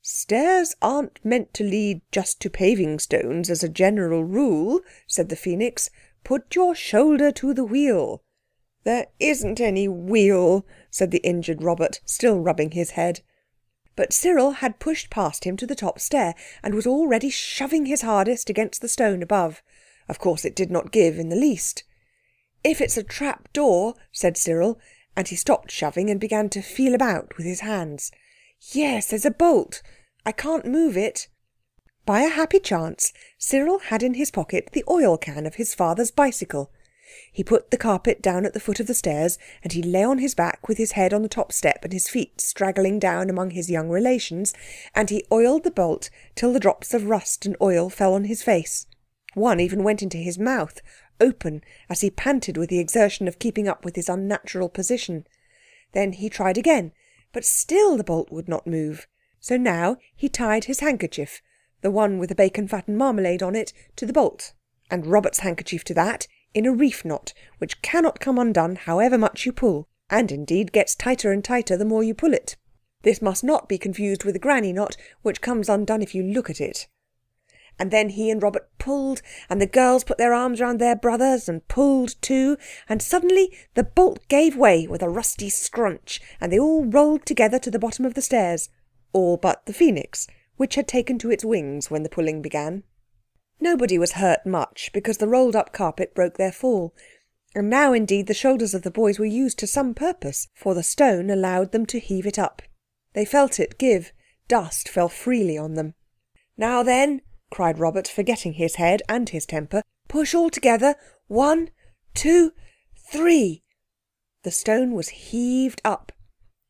"Stairs aren't meant to lead just to paving stones as a general rule," said the Phoenix. "Put your shoulder to the wheel." "There isn't any wheel," said the injured Robert, still rubbing his head. But Cyril had pushed past him to the top stair and was already shoving his hardest against the stone above. Of course it did not give in the least. "If it's a trap door," said Cyril, and he stopped shoving and began to feel about with his hands. "Yes, there's a bolt. I can't move it." By a happy chance, Cyril had in his pocket the oil can of his father's bicycle. He put the carpet down at the foot of the stairs, and he lay on his back with his head on the top step and his feet straggling down among his young relations, and he oiled the bolt till the drops of rust and oil fell on his face. One even went into his mouth, open, as he panted with the exertion of keeping up with his unnatural position. Then he tried again, but still the bolt would not move. So now he tied his handkerchief, the one with the bacon fat and marmalade on it, to the bolt, and Robert's handkerchief to that, in a reef knot, which cannot come undone however much you pull, and indeed gets tighter and tighter the more you pull it. This must not be confused with the granny knot, which comes undone if you look at it. And then he and Robert pulled, and the girls put their arms round their brothers and pulled too, and suddenly the bolt gave way with a rusty scrunch, and they all rolled together to the bottom of the stairs, all but the Phoenix, which had taken to its wings when the pulling began. Nobody was hurt much, because the rolled-up carpet broke their fall, and now indeed the shoulders of the boys were used to some purpose, for the stone allowed them to heave it up. They felt it give. Dust fell freely on them. "Now then," cried Robert, forgetting his head and his temper, "push all together. 1, 2, 3. The stone was heaved up.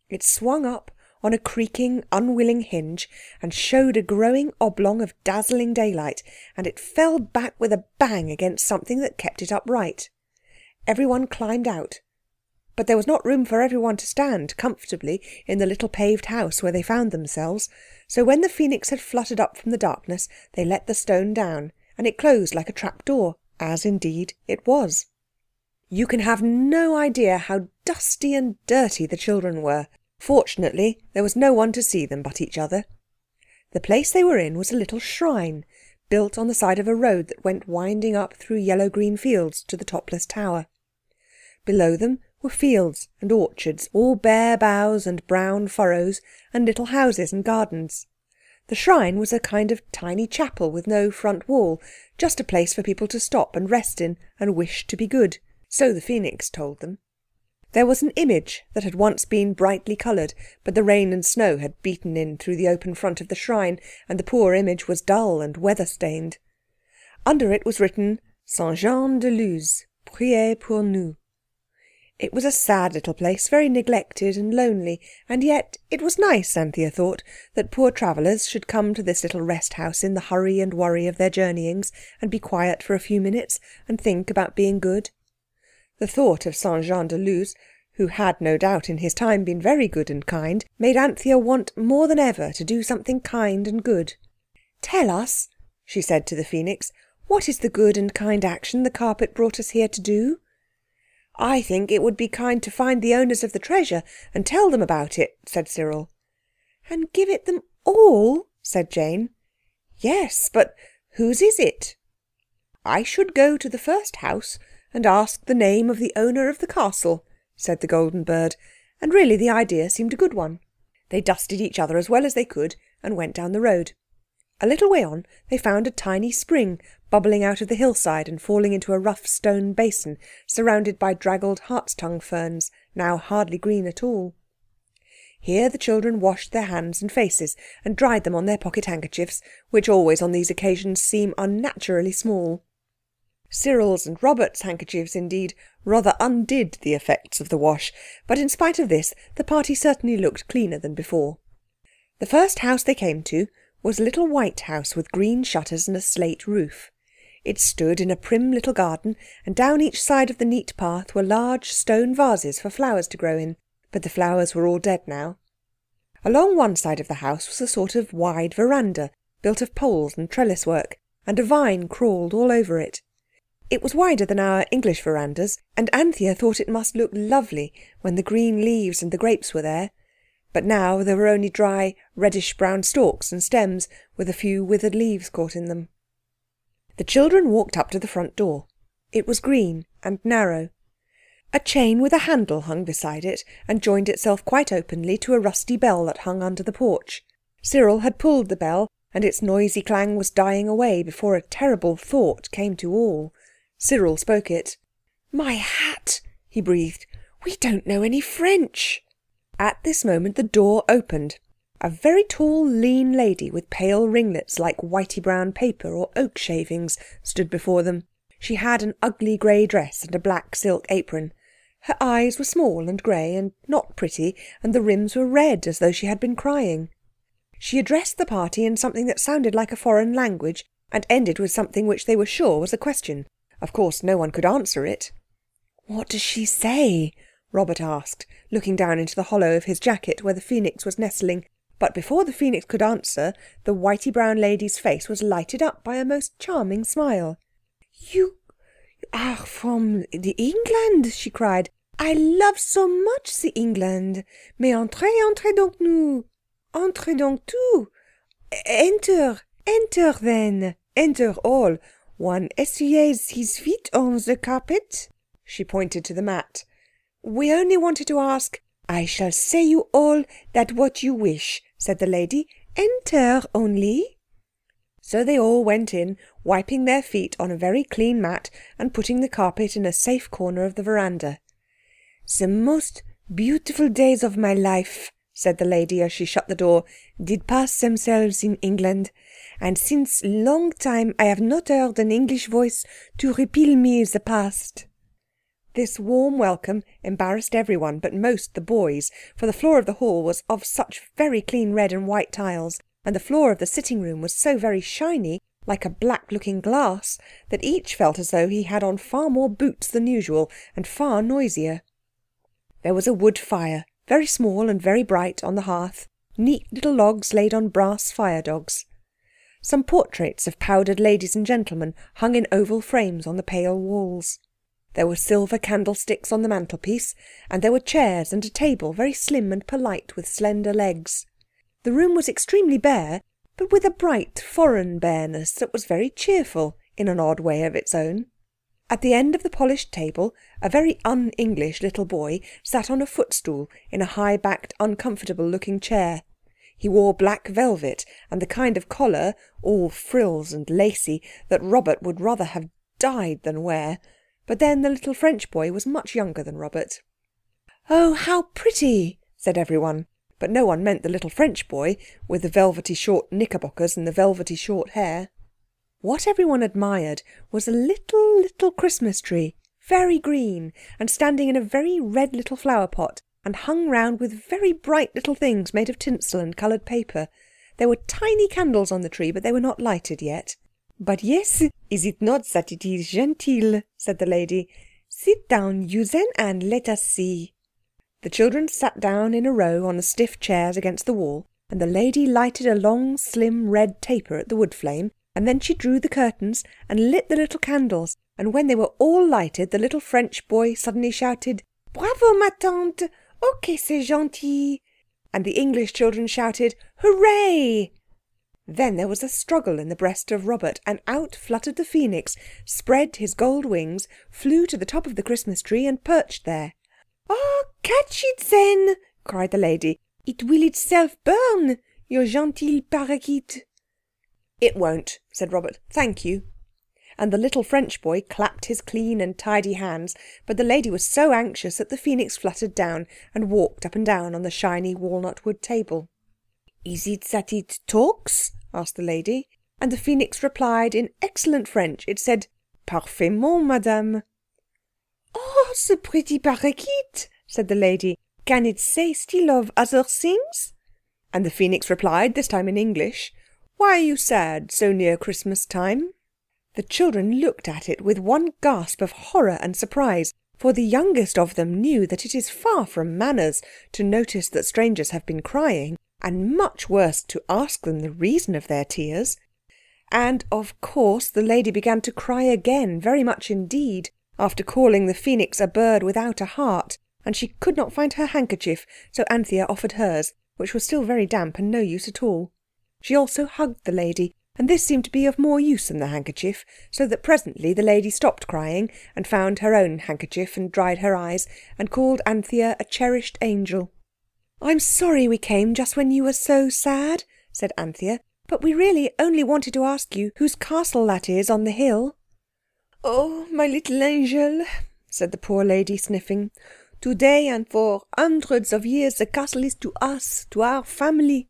It swung up on a creaking, unwilling hinge and showed a growing oblong of dazzling daylight, and it fell back with a bang against something that kept it upright. Everyone climbed out. But there was not room for everyone to stand comfortably in the little paved house where they found themselves, so when the Phoenix had fluttered up from the darkness, they let the stone down, and it closed like a trap door, as indeed it was. You can have no idea how dusty and dirty the children were. Fortunately, there was no one to see them but each other. The place they were in was a little shrine, built on the side of a road that went winding up through yellow-green fields to the topless tower. Below them were fields and orchards, all bare boughs and brown furrows, and little houses and gardens. The shrine was a kind of tiny chapel with no front wall, just a place for people to stop and rest in and wish to be good. So the Phoenix told them. There was an image that had once been brightly coloured, but the rain and snow had beaten in through the open front of the shrine, and the poor image was dull and weather-stained. Under it was written, Saint Jean de Luz, priez pour nous. It was a sad little place, very neglected and lonely, and yet it was nice, Anthea thought, that poor travellers should come to this little rest house in the hurry and worry of their journeyings, and be quiet for a few minutes, and think about being good. The thought of Saint Jean de Luz, who had no doubt in his time been very good and kind, made Anthea want more than ever to do something kind and good. "Tell us," she said to the Phoenix, "what is the good and kind action the carpet brought us here to do?" "I think it would be kind to find the owners of the treasure and tell them about it," said Cyril. "And give it them all?" said Jane. "Yes, but whose is it?" "I should go to the first house and ask the name of the owner of the castle," said the Golden Bird, and really the idea seemed a good one. They dusted each other as well as they could and went down the road. A little way on they found a tiny spring bubbling out of the hillside and falling into a rough stone basin surrounded by draggled hartstongue ferns, now hardly green at all. Here the children washed their hands and faces and dried them on their pocket handkerchiefs, which always on these occasions seem unnaturally small. Cyril's and Robert's handkerchiefs, indeed, rather undid the effects of the wash, but in spite of this the party certainly looked cleaner than before. The first house they came to was a little white house with green shutters and a slate roof. It stood in a prim little garden, and down each side of the neat path were large stone vases for flowers to grow in, but the flowers were all dead now. Along one side of the house was a sort of wide veranda, built of poles and trellis work, and a vine crawled all over it. It was wider than our English verandas, and Anthea thought it must look lovely when the green leaves and the grapes were there. But now there were only dry, reddish-brown stalks and stems, with a few withered leaves caught in them. The children walked up to the front door. It was green and narrow. A chain with a handle hung beside it, and joined itself quite openly to a rusty bell that hung under the porch. Cyril had pulled the bell, and its noisy clang was dying away before a terrible thought came to all. Cyril spoke it. "My hat!" he breathed. "We don't know any French." At this moment the door opened. A very tall, lean lady with pale ringlets like whitey brown paper or oak shavings stood before them. She had an ugly grey dress and a black silk apron. Her eyes were small and grey and not pretty, and the rims were red as though she had been crying. She addressed the party in something that sounded like a foreign language, and ended with something which they were sure was a question. Of course no one could answer it. "What does she say?" Robert asked, looking down into the hollow of his jacket where the Phoenix was nestling. But before the Phoenix could answer, the whitey-brown lady's face was lighted up by a most charming smile. "You are from the England?" she cried. "I love so much the England. Mais entrez, entrez donc nous. Entrez donc tout. Enter, enter then. Enter all. One essuies his feet on the carpet." She pointed to the mat. "We only wanted to ask—" "I shall say you all that what you wish," said the lady. "Enter only." So they all went in, wiping their feet on a very clean mat and putting the carpet in a safe corner of the veranda. "The most beautiful days of my life," said the lady as she shut the door, "did pass themselves in England. And since long time I have not heard an English voice to repeal me the past." This warm welcome embarrassed everyone, but most the boys, for the floor of the hall was of such very clean red and white tiles, and the floor of the sitting room was so very shiny, like a black-looking glass, that each felt as though he had on far more boots than usual, and far noisier. There was a wood fire, very small and very bright, on the hearth, neat little logs laid on brass fire-dogs. Some portraits of powdered ladies and gentlemen hung in oval frames on the pale walls. There were silver candlesticks on the mantelpiece, and there were chairs and a table very slim and polite with slender legs. The room was extremely bare, but with a bright foreign bareness that was very cheerful in an odd way of its own. At the end of the polished table, a very un-English little boy sat on a footstool in a high-backed, uncomfortable-looking chair. He wore black velvet and the kind of collar, all frills and lacy, that Robert would rather have died than wear. But then the little French boy was much younger than Robert. "Oh, how pretty!" said everyone. But no one meant the little French boy with the velvety short knickerbockers and the velvety short hair. What everyone admired was a little Christmas tree, very green, and standing in a very red little flower pot, and hung round with very bright little things made of tinsel and coloured paper. There were tiny candles on the tree, but they were not lighted yet. "But yes, is it not that it is genteel?" said the lady. "Sit down, you then, and let us see." The children sat down in a row on the stiff chairs against the wall, and the lady lighted a long, slim red taper at the wood flame, and then she drew the curtains and lit the little candles, and when they were all lighted the little French boy suddenly shouted, "Bravo, ma tante! Oh, que c'est gentil!" And the English children shouted, "Hooray!" Then there was a struggle in the breast of Robert, and out fluttered the phoenix, spread his gold wings, flew to the top of the Christmas tree and perched there. "Oh, catch it then!" cried the lady. "It will itself burn, your gentil parakeet." "It won't," said Robert. "Thank you." And the little French boy clapped his clean and tidy hands, but the lady was so anxious that the phoenix fluttered down and walked up and down on the shiny walnut wood table. "Is it that it talks?" asked the lady. And the phoenix replied in excellent French. It said, "Parfaitement, madame." "Oh, ce pretty parakeet," said the lady. "Can it say still of other things?" And the phoenix replied, this time in English, "Why are you sad so near Christmas time?" The children looked at it with one gasp of horror and surprise, for the youngest of them knew that it is far from manners to notice that strangers have been crying, and much worse to ask them the reason of their tears. And, of course, the lady began to cry again, very much indeed, after calling the phoenix a bird without a heart, and she could not find her handkerchief, so Anthea offered hers, which was still very damp and no use at all. She also hugged the lady, and this seemed to be of more use than the handkerchief, so that presently the lady stopped crying and found her own handkerchief and dried her eyes and called Anthea a cherished angel. "I'm sorry we came just when you were so sad," said Anthea, "but we really only wanted to ask you whose castle that is on the hill." "Oh, my little angel," said the poor lady, sniffing. "Today and for hundreds of years the castle is to us, to our family.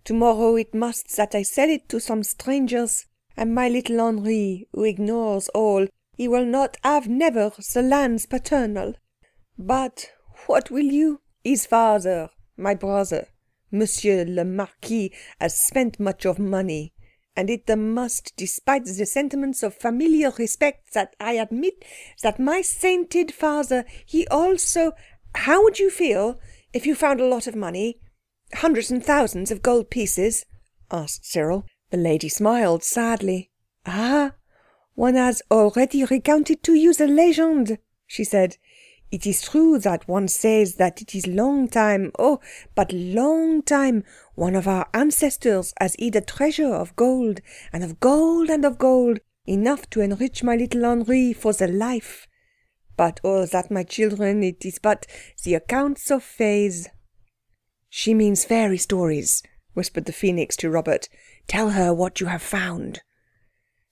Tomorrow it must that I sell it to some strangers, and my little Henri, who ignores all, he will not have never the lands paternal. But what will you? His father, my brother, Monsieur le Marquis, has spent much of money, and it must, despite the sentiments of familiar respect that I admit, that my sainted father, he also—" "How would you feel if you found a lot of money, hundreds and thousands of gold pieces?" asked Cyril. The lady smiled sadly. "Ah, one has already recounted to you the legend," she said. "It is true that one says that it is long time, oh, but long time, one of our ancestors has hid a treasure of gold, and of gold, and of gold, enough to enrich my little Henri for the life. But oh, that, my children, it is but the accounts of fays." "She means fairy stories," whispered the phoenix to Robert. "Tell her what you have found."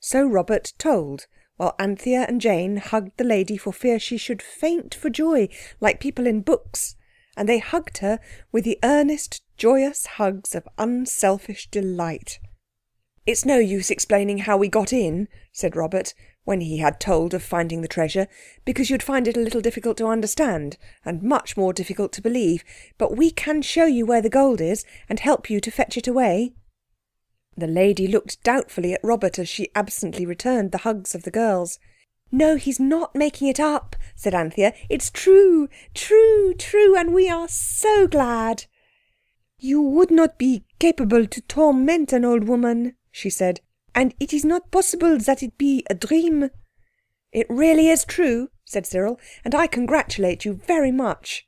So Robert told, while Anthea and Jane hugged the lady for fear she should faint for joy, like people in books. And they hugged her with the earnest, joyous hugs of unselfish delight. "It's no use explaining how we got in," said Robert, when he had told of finding the treasure, "because you'd find it a little difficult to understand, and much more difficult to believe. But we can show you where the gold is, and help you to fetch it away." The lady looked doubtfully at Robert as she absently returned the hugs of the girls. "No, he's not making it up," said Anthea. "It's true, true, true, and we are so glad." "You would not be capable to torment an old woman," she said, "and it is not possible that it be a dream." "It really is true," said Cyril, "and I congratulate you very much."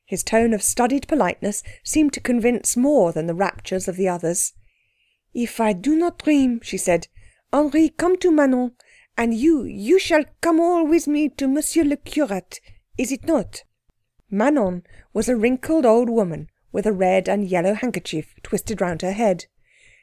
His tone of studied politeness seemed to convince more than the raptures of the others. "If I do not dream," she said, "Henri, come to Manon, And you shall come all with me to Monsieur le Curate, is it not? Manon was a wrinkled old woman with a red and yellow handkerchief twisted round her head.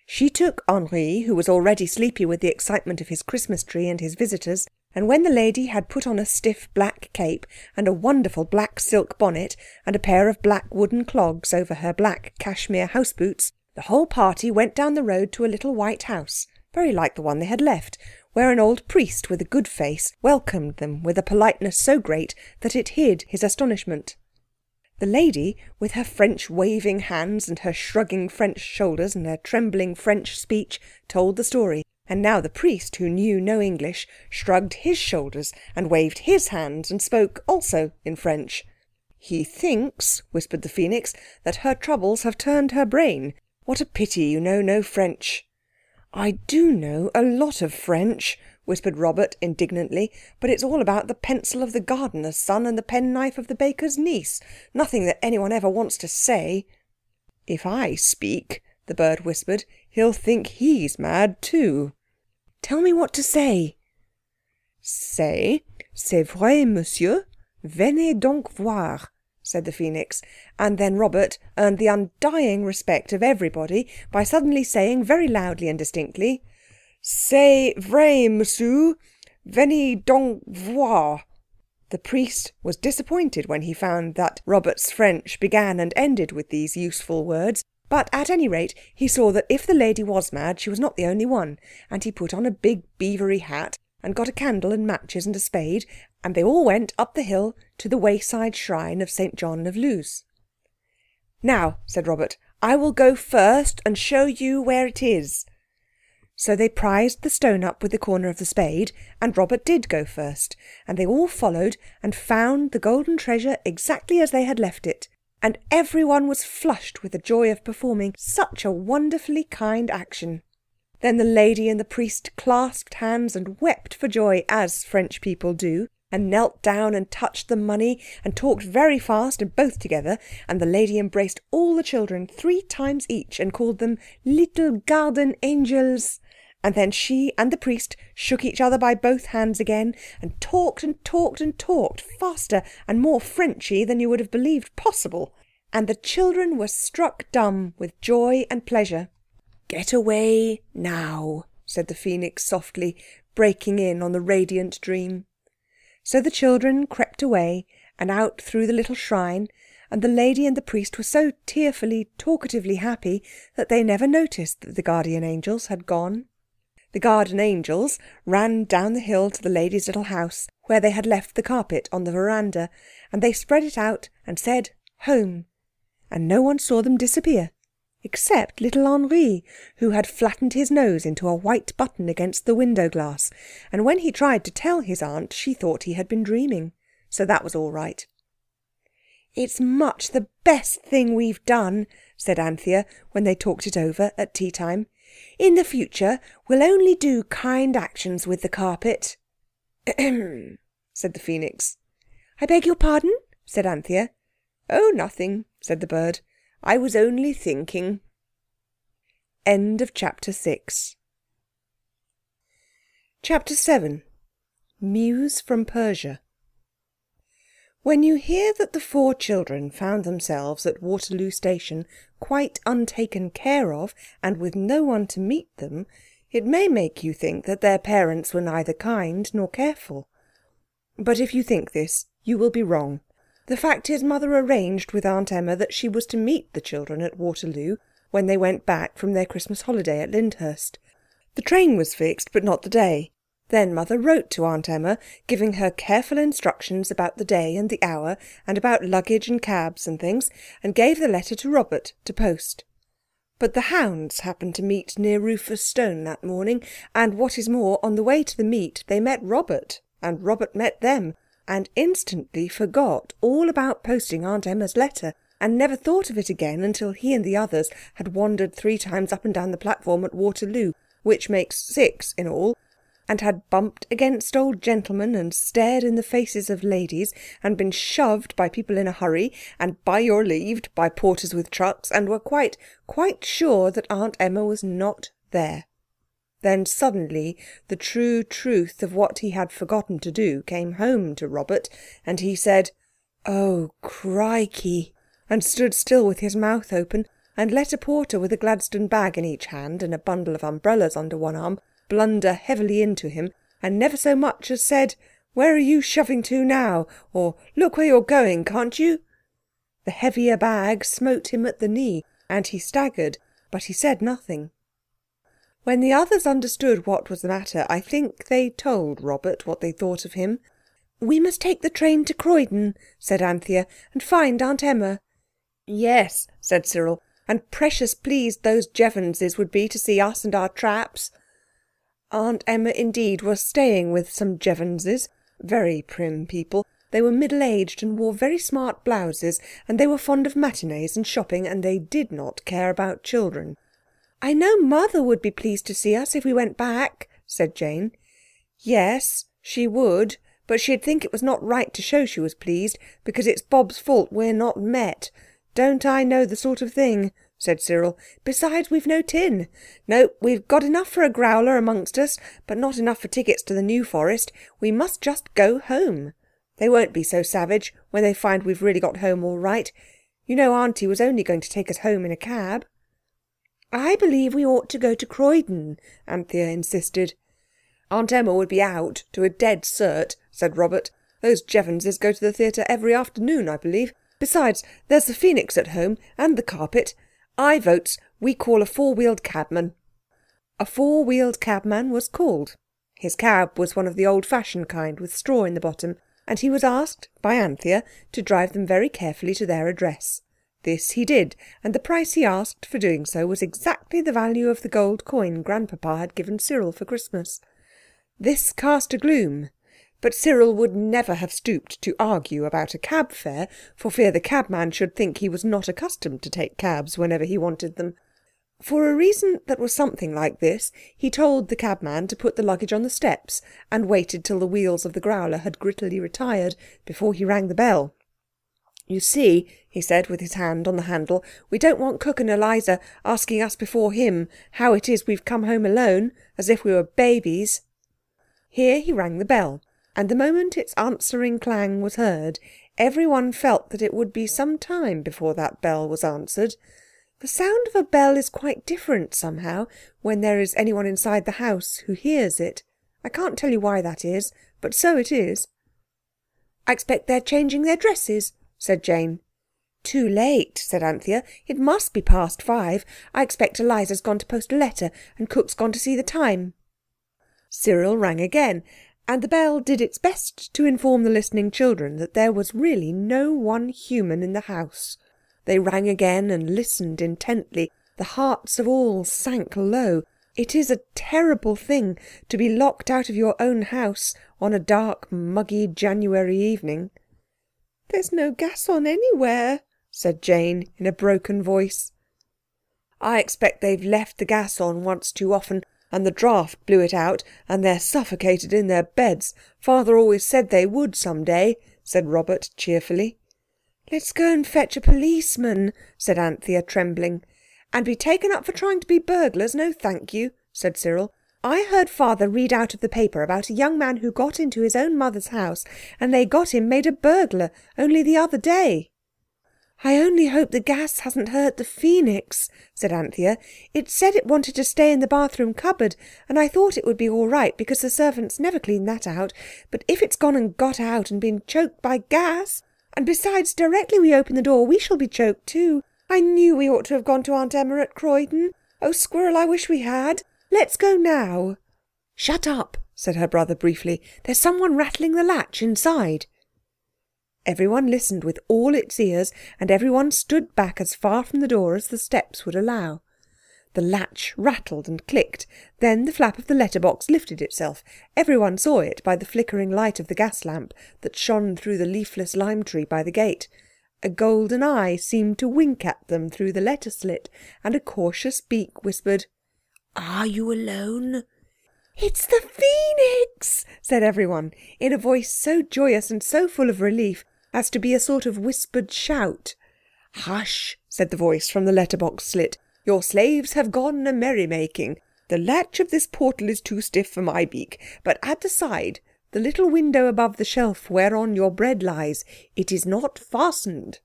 She took Henri, who was already sleepy with the excitement of his Christmas tree and his visitors, and when the lady had put on a stiff black cape and a wonderful black silk bonnet and a pair of black wooden clogs over her black cashmere house boots, the whole party went down the road to a little white house, very like the one they had left, where an old priest with a good face welcomed them with a politeness so great that it hid his astonishment. The lady, with her French waving hands and her shrugging French shoulders and her trembling French speech, told the story, and now the priest, who knew no English, shrugged his shoulders and waved his hands and spoke also in French. "He thinks," whispered the Phoenix, "that her troubles have turned her brain. What a pity you know no French." "I do know a lot of French," whispered Robert indignantly, "but it's all about the pencil of the gardener's son and the penknife of the baker's niece. Nothing that anyone ever wants to say." "If I speak," the bird whispered, "he'll think he's mad too." "Tell me what to say." "Say, c'est vrai, monsieur. Venez donc voir," said the Phoenix, and then Robert earned the undying respect of everybody by suddenly saying very loudly and distinctly, "C'est vrai, monsieur. Venez donc voir." The priest was disappointed when he found that Robert's French began and ended with these useful words, but at any rate he saw that if the lady was mad she was not the only one, and he put on a big beavery hat and got a candle and matches and a spade, and they all went up the hill to the wayside shrine of St. John of Luz. "Now," said Robert, "I will go first and show you where it is." So they prized the stone up with the corner of the spade, and Robert did go first, and they all followed and found the golden treasure exactly as they had left it, and everyone was flushed with the joy of performing such a wonderfully kind action. Then the lady and the priest clasped hands and wept for joy, as French people do, and knelt down and touched the money and talked very fast and both together, and the lady embraced all the children 3 times each and called them little garden angels. And then she and the priest shook each other by both hands again and talked and talked and talked faster and more Frenchy than you would have believed possible. And the children were struck dumb with joy and pleasure. "Get away now," said the Phoenix softly, breaking in on the radiant dream. So the children crept away and out through the little shrine, and the lady and the priest were so tearfully, talkatively happy that they never noticed that the guardian angels had gone. The garden angels ran down the hill to the lady's little house, where they had left the carpet on the veranda, and they spread it out and said, "Home." And no one saw them disappear, except little Henri, who had flattened his nose into a white button against the window glass, and when he tried to tell his aunt, she thought he had been dreaming. So that was all right. "It's much the best thing we've done," said Anthea, when they talked it over at tea time. "In the future we'll only do kind actions with the carpet." "Ahem," said the Phoenix. "I beg your pardon?" said Anthea. "Oh, nothing," said the bird. "I was only thinking." End of chapter 6. Chapter 7. News from Persia. When you hear that the 4 children found themselves at Waterloo Station quite untaken care of and with no one to meet them, it may make you think that their parents were neither kind nor careful. But if you think this, you will be wrong. The fact is, Mother arranged with Aunt Emma that she was to meet the children at Waterloo when they went back from their Christmas holiday at Lyndhurst. The train was fixed, but not the day. Then Mother wrote to Aunt Emma, giving her careful instructions about the day and the hour, and about luggage and cabs and things, and gave the letter to Robert to post. But the hounds happened to meet near Rufus Stone that morning, and what is more, on the way to the meet they met Robert, and Robert met them, and instantly forgot all about posting Aunt Emma's letter, and never thought of it again until he and the others had wandered 3 times up and down the platform at Waterloo, which makes 6 in all, and had bumped against old gentlemen and stared in the faces of ladies and been shoved by people in a hurry and by your leaved by porters with trucks, and were quite sure that Aunt Emma was not there. Then suddenly the true truth of what he had forgotten to do came home to Robert, and he said, "Oh, crikey," and stood still with his mouth open, and let a porter with a Gladstone bag in each hand and a bundle of umbrellas under one arm blunder heavily into him, and never so much as said, "Where are you shoving to now?" or "Look where you're going, can't you?" The heavier bag smote him at the knee, and he staggered, but he said nothing. When the others understood what was the matter, I think they told Robert what they thought of him. "We must take the train to Croydon," said Anthea, "and find Aunt Emma." "Yes," said Cyril, "and precious pleased those Jevonses would be to see us and our traps." Aunt Emma indeed was staying with some Jevonses, very prim people. They were middle-aged and wore very smart blouses, and they were fond of matinees and shopping, and they did not care about children. "I know Mother would be pleased to see us if we went back," said Jane. "Yes, she would, but she'd think it was not right to show she was pleased, because it's Bob's fault we're not met. Don't I know the sort of thing?" said Cyril. "Besides, we've no tin. No, we've got enough for a growler amongst us, but not enough for tickets to the New Forest. We must just go home. They won't be so savage when they find we've really got home all right. You know Auntie was only going to take us home in a cab." "I believe we ought to go to Croydon," Anthea insisted. "Aunt Emma would be out to a dead cert," said Robert. "Those Jevonses go to the theatre every afternoon, I believe. Besides, there's the Phoenix at home, and the carpet. I votes we call a four-wheeled cabman." A four-wheeled cabman was called. His cab was one of the old-fashioned kind with straw in the bottom, and he was asked by Anthea to drive them very carefully to their address. This he did, and the price he asked for doing so was exactly the value of the gold coin Grandpapa had given Cyril for Christmas. This cast a gloom, but Cyril would never have stooped to argue about a cab fare, for fear the cabman should think he was not accustomed to take cabs whenever he wanted them. For a reason that was something like this, he told the cabman to put the luggage on the steps, and waited till the wheels of the growler had grittily retired before he rang the bell. "You see," he said with his hand on the handle, "we don't want Cook and Eliza asking us before him how it is we've come home alone, as if we were babies." Here he rang the bell, and the moment its answering clang was heard, everyone felt that it would be some time before that bell was answered. The sound of a bell is quite different somehow when there is anyone inside the house who hears it. I can't tell you why that is, but so it is. "I expect they're changing their dresses," said Jane. "Too late," said Anthea. "It must be past 5. I expect Eliza's gone to post a letter, and Cook's gone to see the time." Cyril rang again, and the bell did its best to inform the listening children that there was really no one human in the house. They rang again and listened intently. The hearts of all sank low. It is a terrible thing to be locked out of your own house on a dark, muggy January evening. "There's no gas on anywhere," said Jane in a broken voice. "I expect they've left the gas on once too often, and the draught blew it out, and they're suffocated in their beds. Father always said they would some day," said Robert cheerfully. "Let's go and fetch a policeman," said Anthea, trembling. "And be taken up for trying to be burglars? No, thank you," said Cyril. "I heard Father read out of the paper about a young man who got into his own mother's house, and they got him made a burglar only the other day." "I only hope the gas hasn't hurt the Phoenix," said Anthea. "It said it wanted to stay in the bathroom cupboard, and I thought it would be all right because the servants never clean that out. But if it's gone and got out and been choked by gas... And besides, directly we open the door we shall be choked too. I knew we ought to have gone to Aunt Emma at Croydon. Oh, Squirrel, I wish we had. Let's go now." "Shut up," said her brother briefly. "There's someone rattling the latch inside." Everyone listened with all its ears, and everyone stood back as far from the door as the steps would allow. The latch rattled and clicked. Then the flap of the letterbox lifted itself. Everyone saw it by the flickering light of the gas lamp that shone through the leafless lime tree by the gate. A golden eye seemed to wink at them through the letter slit, and a cautious beak whispered, "Are you alone?" "It's the Phoenix!" said everyone, in a voice so joyous and so full of relief as to be a sort of whispered shout. "Hush!" said the voice from the letterbox slit. "Your slaves have gone a merrymaking. The latch of this portal is too stiff for my beak, but at the side, the little window above the shelf whereon your bread lies, it is not fastened."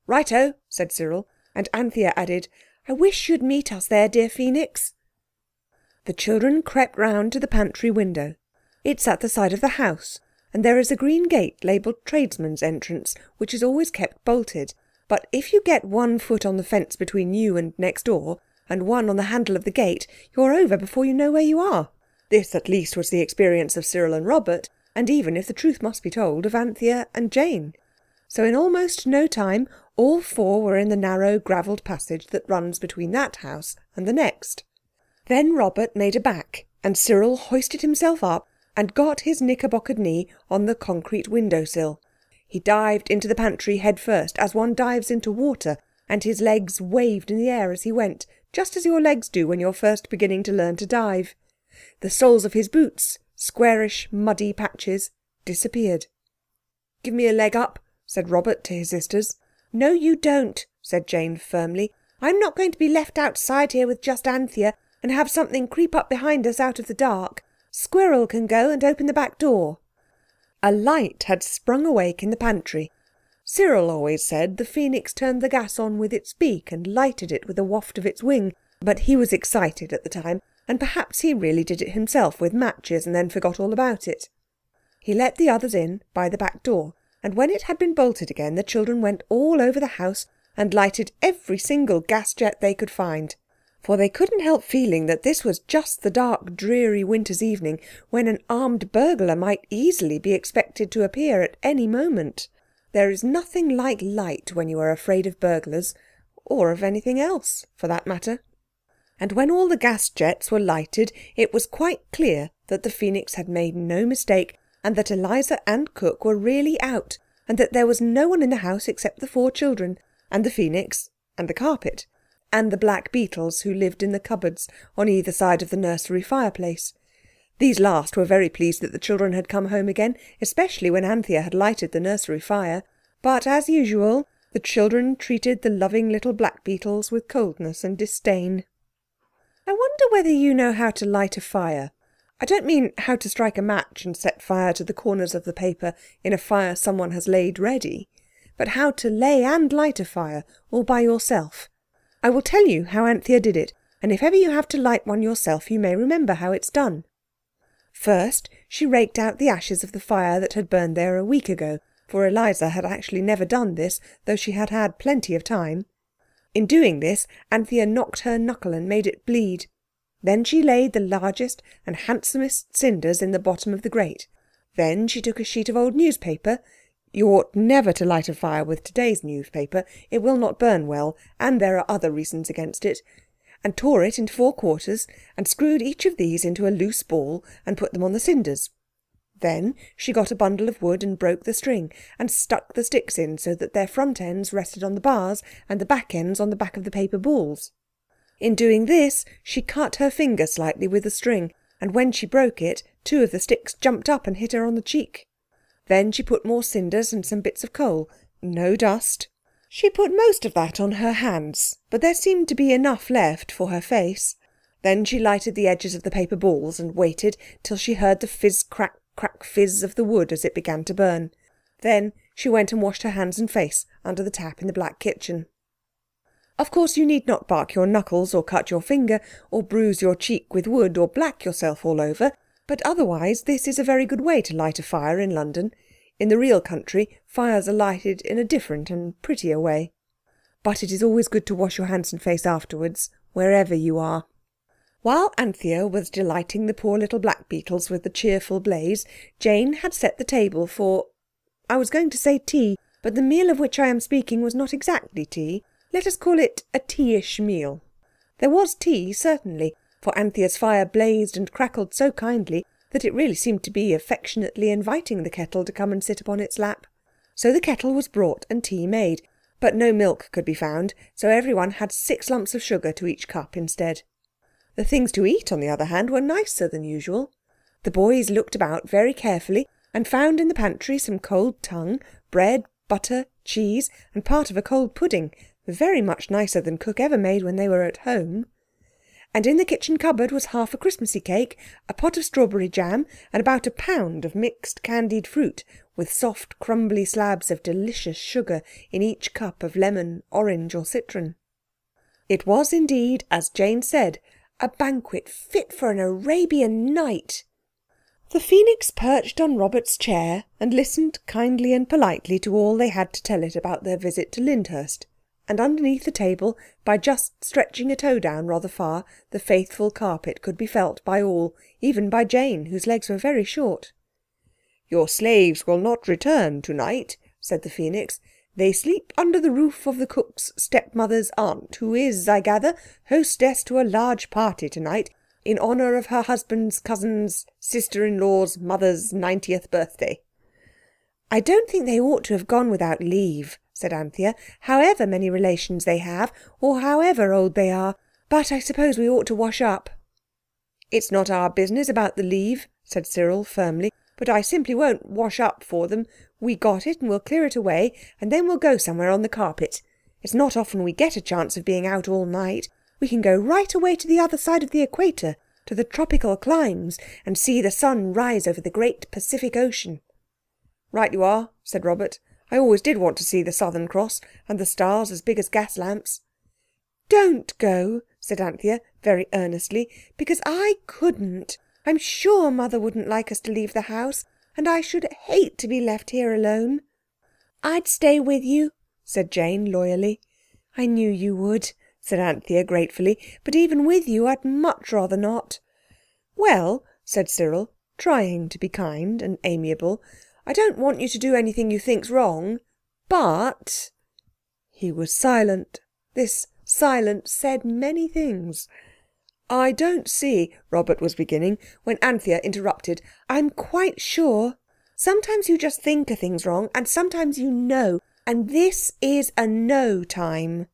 "Righto," said Cyril, and Anthea added, "I wish you'd meet us there, dear Phoenix." The children crept round to the pantry window. It's at the side of the house, and there is a green gate labelled Tradesman's Entrance, which is always kept bolted. But if you get one foot on the fence between you and next door, and one on the handle of the gate, you're over before you know where you are. This, at least, was the experience of Cyril and Robert, and even, if the truth must be told, of Anthea and Jane. So in almost no time, all four were in the narrow gravelled passage that runs between that house and the next. Then Robert made a back, and Cyril hoisted himself up and got his knickerbockered knee on the concrete window-sill. He dived into the pantry head first, as one dives into water, and his legs waved in the air as he went, just as your legs do when you're first beginning to learn to dive. The soles of his boots, squarish, muddy patches, disappeared. "Give me a leg up," said Robert to his sisters. "No, you don't," said Jane firmly. "I'm not going to be left outside here with just Anthea and have something creep up behind us out of the dark. Squirrel can go and open the back door." A light had sprung awake in the pantry. Cyril always said the phoenix turned the gas on with its beak and lighted it with a waft of its wing, but he was excited at the time, and perhaps he really did it himself with matches and then forgot all about it. He let the others in by the back door, and when it had been bolted again, the children went all over the house and lighted every single gas jet they could find. For they couldn't help feeling that this was just the dark, dreary winter's evening when an armed burglar might easily be expected to appear at any moment. There is nothing like light when you are afraid of burglars, or of anything else, for that matter. And when all the gas jets were lighted, it was quite clear that the phoenix had made no mistake, and that Eliza and cook were really out, and that there was no one in the house except the four children, and the phoenix, and the carpet, and the black beetles who lived in the cupboards on either side of the nursery fireplace. These last were very pleased that the children had come home again, especially when Anthea had lighted the nursery fire. But, as usual, the children treated the loving little black beetles with coldness and disdain. "I wonder whether you know how to light a fire. I don't mean how to strike a match and set fire to the corners of the paper in a fire someone has laid ready, but how to lay and light a fire all by yourself. I will tell you how Anthea did it, and if ever you have to light one yourself, you may remember how it's done. First, she raked out the ashes of the fire that had burned there a week ago, for Eliza had actually never done this, though she had had plenty of time. In doing this, Anthea knocked her knuckle and made it bleed. Then she laid the largest and handsomest cinders in the bottom of the grate. Then she took a sheet of old newspaper. You ought never to light a fire with today's newspaper. It will not burn well, and there are other reasons against it. And tore it into 4 quarters, and screwed each of these into a loose ball, and put them on the cinders. Then she got a bundle of wood and broke the string, and stuck the sticks in so that their front ends rested on the bars, and the back ends on the back of the paper balls. In doing this, she cut her finger slightly with the string, and when she broke it, 2 of the sticks jumped up and hit her on the cheek. Then she put more cinders and some bits of coal. No dust. She put most of that on her hands, but there seemed to be enough left for her face. Then she lighted the edges of the paper balls and waited till she heard the fizz, crack, crack, fizz of the wood as it began to burn. Then she went and washed her hands and face under the tap in the black kitchen. Of course you need not bark your knuckles or cut your finger or bruise your cheek with wood or black yourself all over, but otherwise this is a very good way to light a fire in London. In the real country, fires are lighted in a different and prettier way. But it is always good to wash your hands and face afterwards, wherever you are. While Anthea was delighting the poor little black beetles with the cheerful blaze, Jane had set the table for, I was going to say tea, but the meal of which I am speaking was not exactly tea. Let us call it a tea-ish meal. There was tea, certainly, for Anthea's fire blazed and crackled so kindly that it really seemed to be affectionately inviting the kettle to come and sit upon its lap. So the kettle was brought and tea made, but no milk could be found, so everyone had 6 lumps of sugar to each cup instead. The things to eat, on the other hand, were nicer than usual. The boys looked about very carefully and found in the pantry some cold tongue, bread, butter, cheese, and part of a cold pudding, very much nicer than cook ever made when they were at home. and in the kitchen cupboard was half a Christmassy cake, a pot of strawberry jam, and about a pound of mixed candied fruit, with soft crumbly slabs of delicious sugar in each cup of lemon, orange or citron. It was indeed, as Jane said, a banquet fit for an Arabian night. The Phoenix perched on Robert's chair and listened kindly and politely to all they had to tell it about their visit to Lyndhurst. And underneath the table, by just stretching a toe down rather far, the faithful carpet could be felt by all, even by Jane, whose legs were very short. "Your slaves will not return tonight," said the Phoenix. "They sleep under the roof of the cook's stepmother's aunt, who is, I gather, hostess to a large party tonight, in honour of her husband's cousin's sister-in-law's mother's 90th birthday." "I don't think they ought to have gone without leave," said Anthea, "however many relations they have, or however old they are. But I suppose we ought to wash up." "It's not our business about the leave," said Cyril firmly, "but I simply won't wash up for them. We got it and we'll clear it away, and then we'll go somewhere on the carpet. It's not often we get a chance of being out all night. We can go right away to the other side of the equator, to the tropical climes, and see the sun rise over the great Pacific Ocean." "Right you are," said Robert. "I always did want to see the Southern Cross, and the stars as big as gas lamps." "Don't go," said Anthea very earnestly, "because I couldn't. I'm sure Mother wouldn't like us to leave the house, and I should hate to be left here alone." "I'd stay with you," said Jane loyally. "I knew you would," said Anthea gratefully, "but even with you I'd much rather not." "Well," said Cyril, trying to be kind and amiable, "I don't want you to do anything you think's wrong, but—" He was silent. This silence said many things. "I don't see," Robert was beginning, when Anthea interrupted. "I'm quite sure. Sometimes you just think a thing's wrong, and sometimes you know, and this is a no time."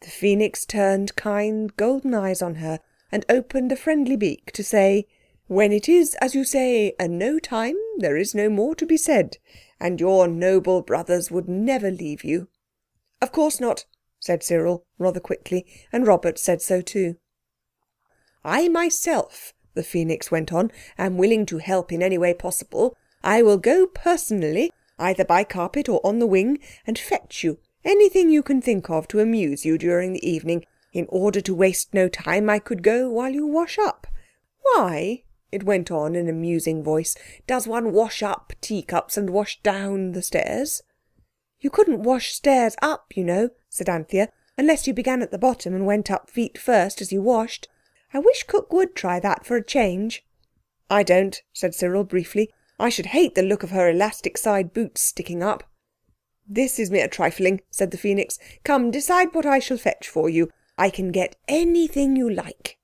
The Phoenix turned kind golden eyes on her and opened a friendly beak to say, "When it is, as you say, a no time, there is no more to be said, and your noble brothers would never leave you." "Of course not," said Cyril rather quickly, and Robert said so too. "I myself," the Phoenix went on, "am willing to help in any way possible. I will go personally, either by carpet or on the wing, and fetch you anything you can think of to amuse you during the evening. In order to waste no time, I could go while you wash up. Why," it went on in a musing voice, "does one wash up teacups and wash down the stairs?" "You couldn't wash stairs up, you know," said Anthea, "unless you began at the bottom and went up feet first as you washed. I wish Cook would try that for a change." "I don't," said Cyril briefly. "I should hate the look of her elastic side boots sticking up." "This is mere trifling," said the Phoenix. "Come, decide what I shall fetch for you. I can get anything you like."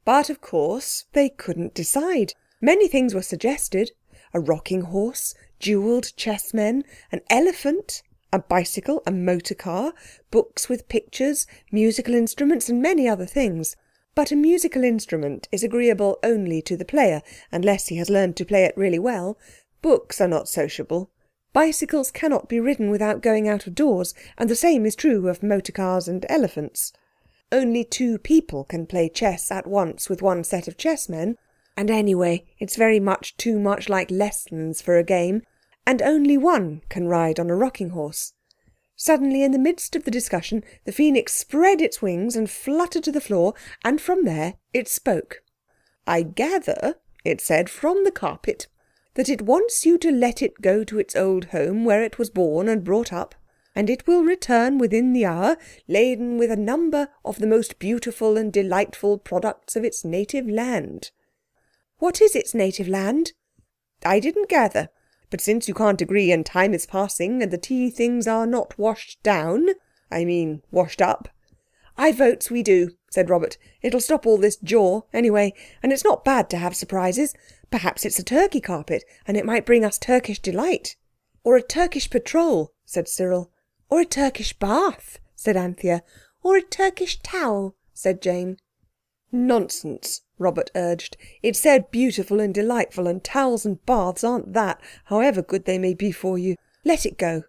But, of course, they couldn't decide. Many things were suggested. A rocking horse, jewelled chessmen, an elephant, a bicycle, a motor car, books with pictures, musical instruments, and many other things. But a musical instrument is agreeable only to the player, unless he has learned to play it really well. Books are not sociable. Bicycles cannot be ridden without going out of doors, and the same is true of motor cars and elephants. Only 2 people can play chess at once with one set of chessmen, and anyway, it's very much too much like lessons for a game, and only one can ride on a rocking horse. Suddenly, in the midst of the discussion, the Phoenix spread its wings and fluttered to the floor, and from there it spoke. "I gather," it said, "from the carpet, that it wants you to let it go to its old home where it was born and brought up, and it will return within the hour, laden with a number of the most beautiful and delightful products of its native land." "What is its native land?" "I didn't gather. But since you can't agree and time is passing and the tea things are not washed down, I mean washed up—" "I votes we do," said Robert. "It'll stop all this jaw, anyway, and it's not bad to have surprises. Perhaps it's a Turkey carpet, and it might bring us Turkish delight." "Or a Turkish patrol," said Cyril. "Or a Turkish bath," said Anthea. "Or a Turkish towel," said Jane. "Nonsense," Robert urged. "It said beautiful and delightful, and towels and baths aren't that, however good they may be for you. Let it go.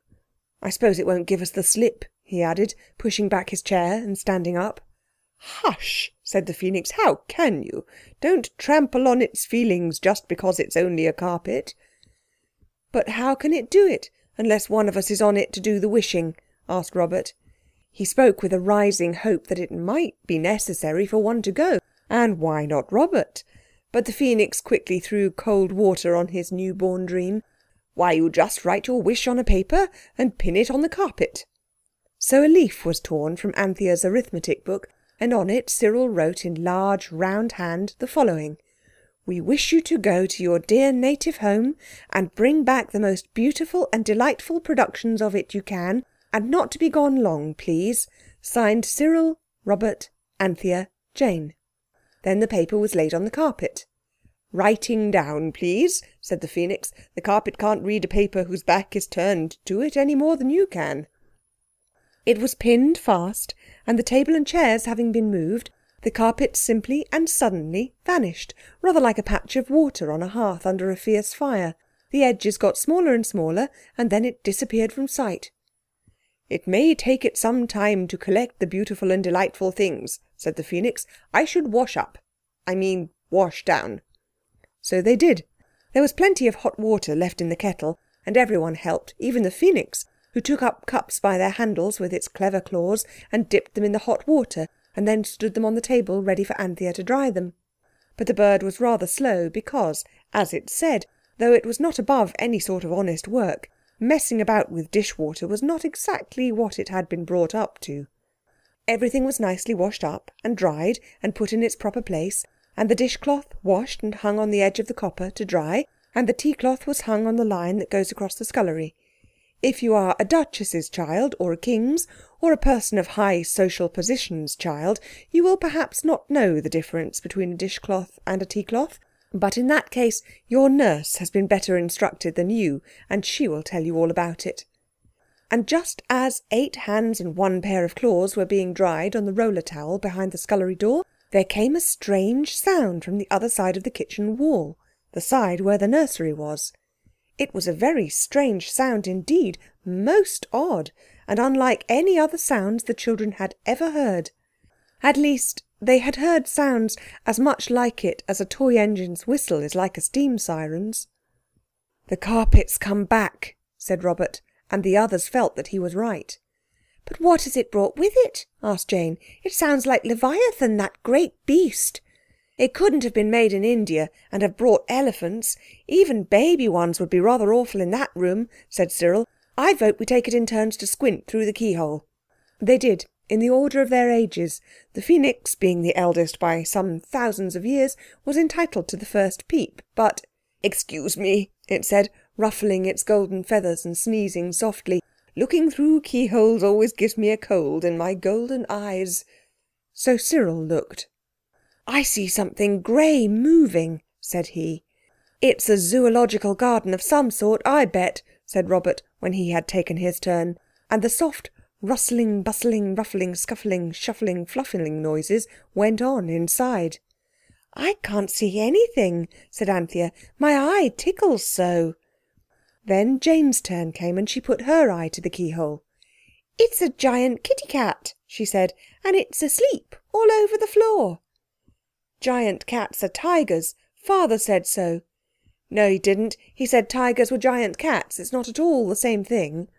I suppose it won't give us the slip," he added, pushing back his chair and standing up. "Hush!" said the Phoenix. "How can you? Don't trample on its feelings just because it's only a carpet." "But how can it do it unless one of us is on it to do the wishing?" asked Robert. He spoke with a rising hope that it might be necessary for one to go, and why not Robert? But the Phoenix quickly threw cold water on his newborn dream. "Why, you just write your wish on a paper and pin it on the carpet." So a leaf was torn from Anthea's arithmetic book, and on it Cyril wrote in large round hand the following: "We wish you to go to your dear native home and bring back the most beautiful and delightful productions of it you can, and not to be gone long, please. Signed Cyril, Robert, Anthea, Jane." Then the paper was laid on the carpet. "Writing down, please," said the Phoenix. "The carpet can't read a paper whose back is turned to it any more than you can." It was pinned fast, and the table and chairs having been moved, the carpet simply and suddenly vanished, rather like a patch of water on a hearth under a fierce fire. The edges got smaller and smaller, and then it disappeared from sight. "It may take it some time to collect the beautiful and delightful things," said the Phoenix. "I should wash down." So they did. There was plenty of hot water left in the kettle, and everyone helped, even the Phoenix, who took up cups by their handles with its clever claws and dipped them in the hot water, and then stood them on the table ready for Anthea to dry them. But the bird was rather slow because, as it said, though it was not above any sort of honest work, messing about with dishwater was not exactly what it had been brought up to. Everything was nicely washed up and dried and put in its proper place, and the dishcloth washed and hung on the edge of the copper to dry, and the tea-cloth was hung on the line that goes across the scullery. If you are a duchess's child, or a king's, or a person of high social position's child, you will perhaps not know the difference between a dishcloth and a tea-cloth, but in that case your nurse has been better instructed than you, and she will tell you all about it. And just as 8 hands and 1 pair of claws were being dried on the roller towel behind the scullery door, there came a strange sound from the other side of the kitchen wall, the side where the nursery was. It was a very strange sound indeed, most odd, and unlike any other sounds the children had ever heard. At least, they had heard sounds as much like it as a toy engine's whistle is like a steam siren's. "The carpet's come back," said Robert, and the others felt that he was right. "But what has it brought with it?" asked Jane. "It sounds like Leviathan, that great beast." "It couldn't have been made in India and have brought elephants. Even baby ones would be rather awful in that room," said Cyril. "I vote we take it in turns to squint through the keyhole." They did, in the order of their ages. The Phoenix, being the eldest by some thousands of years, was entitled to the first peep, but "Excuse me," it said, ruffling its golden feathers and sneezing softly. "Looking through keyholes always gives me a cold in my golden eyes." So Cyril looked. "I see something grey moving," said he. "It's a zoological garden of some sort, I bet," said Robert, when he had taken his turn, and the soft rustling, bustling, ruffling, scuffling, shuffling, fluffing noises went on inside. "I can't see anything," said Anthea. "My eye tickles so." Then Jane's turn came, and she put her eye to the keyhole. "It's a giant kitty cat," she said, "and it's asleep all over the floor." "Giant cats are tigers. Father said so." "No, he didn't. He said tigers were giant cats. It's not at all the same thing."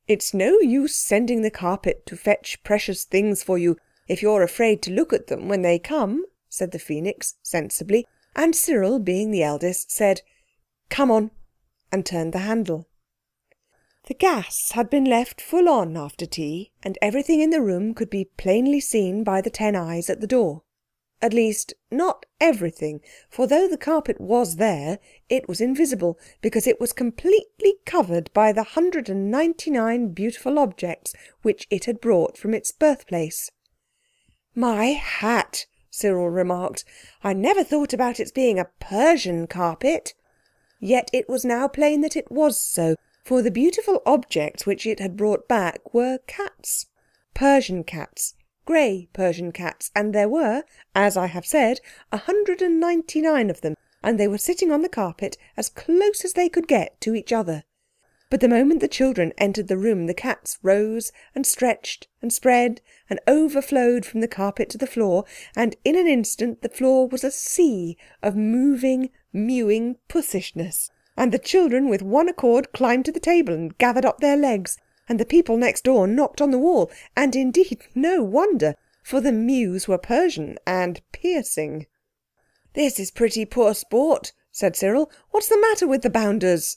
"It's no use sending the carpet to fetch precious things for you if you're afraid to look at them when they come," said the Phoenix sensibly, and Cyril, being the eldest, said, "Come on," and turned the handle. The gas had been left full on after tea, and everything in the room could be plainly seen by the 10 eyes at the door. At least, not everything, for though the carpet was there, it was invisible, because it was completely covered by the 199 beautiful objects which it had brought from its birthplace. "My hat!" Cyril remarked. "I never thought about its being a Persian carpet." Yet it was now plain that it was so, for the beautiful objects which it had brought back were cats. Persian cats. Grey Persian cats, and there were, as I have said, 199 of them, and they were sitting on the carpet as close as they could get to each other. But the moment the children entered the room, the cats rose and stretched and spread and overflowed from the carpet to the floor, and in an instant the floor was a sea of moving, mewing pussishness. And the children with one accord climbed to the table and gathered up their legs, and the people next door knocked on the wall, and indeed no wonder, for the mews were Persian and piercing. "This is pretty poor sport," said Cyril. "What's the matter with the bounders?"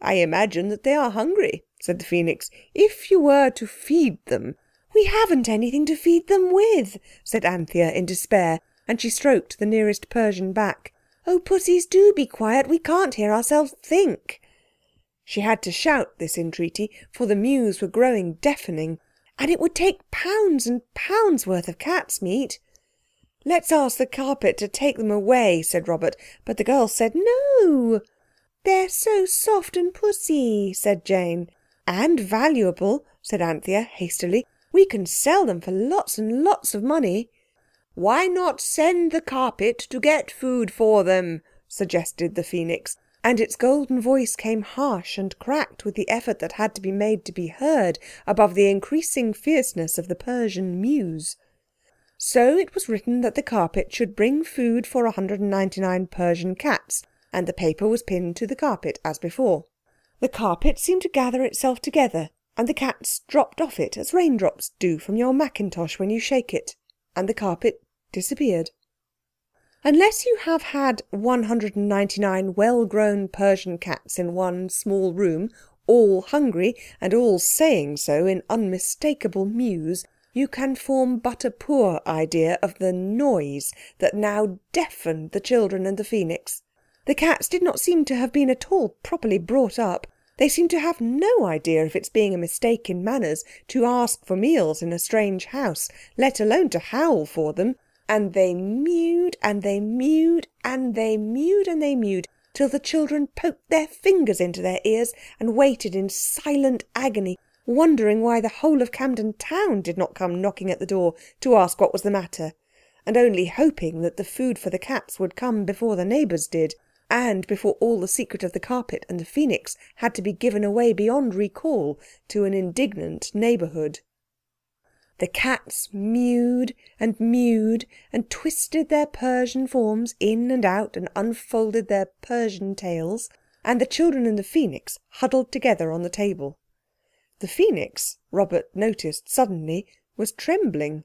"I imagine that they are hungry," said the Phoenix. "If you were to feed them—" "We haven't anything to feed them with," said Anthea in despair, and she stroked the nearest Persian back. "Oh, pussies, do be quiet. We can't hear ourselves think." She had to shout this entreaty, for the mews were growing deafening. "And it would take pounds and pounds worth of cat's meat." "Let's ask the carpet to take them away," said Robert, but the girls said no. "They're so soft and pussy," said Jane. "And valuable," said Anthea hastily. "We can sell them for lots and lots of money." "Why not send the carpet to get food for them?" suggested the Phoenix, and its golden voice came harsh and cracked with the effort that had to be made to be heard above the increasing fierceness of the Persian mews. So it was written that the carpet should bring food for 199 Persian cats, and the paper was pinned to the carpet as before. The carpet seemed to gather itself together, and the cats dropped off it as raindrops do from your mackintosh when you shake it, and the carpet disappeared. Unless you have had 199 well-grown Persian cats in one small room, all hungry and all saying so in unmistakable mews, you can form but a poor idea of the noise that now deafened the children and the Phoenix. The cats did not seem to have been at all properly brought up. They seemed to have no idea of its being a mistake in manners to ask for meals in a strange house, let alone to howl for them. And they mewed and they mewed and they mewed and they mewed till the children poked their fingers into their ears and waited in silent agony, wondering why the whole of Camden Town did not come knocking at the door to ask what was the matter, and only hoping that the food for the cats would come before the neighbours did, and before all the secret of the carpet and the Phoenix had to be given away beyond recall to an indignant neighbourhood. The cats mewed and mewed and twisted their Persian forms in and out and unfolded their Persian tails, and the children and the Phoenix huddled together on the table. The Phoenix, Robert noticed suddenly, was trembling.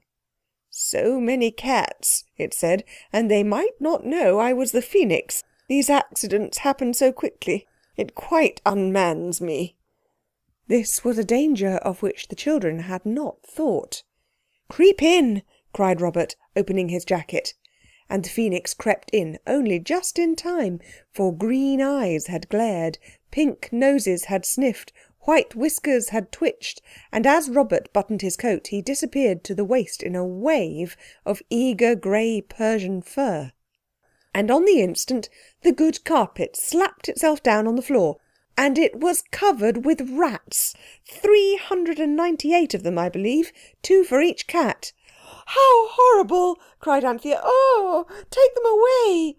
"So many cats," it said, "and they might not know I was the Phoenix. These accidents happen so quickly. It quite unmans me." This was a danger of which the children had not thought. "Creep in," cried Robert, opening his jacket. And the Phoenix crept in, only just in time, for green eyes had glared, pink noses had sniffed, white whiskers had twitched, and as Robert buttoned his coat he disappeared to the waist in a wave of eager grey Persian fur. And on the instant the good carpet slapped itself down on the floor, and it was covered with rats, 398 of them, I believe, 2 for each cat. "How horrible!" cried Anthea. "Oh, take them away!"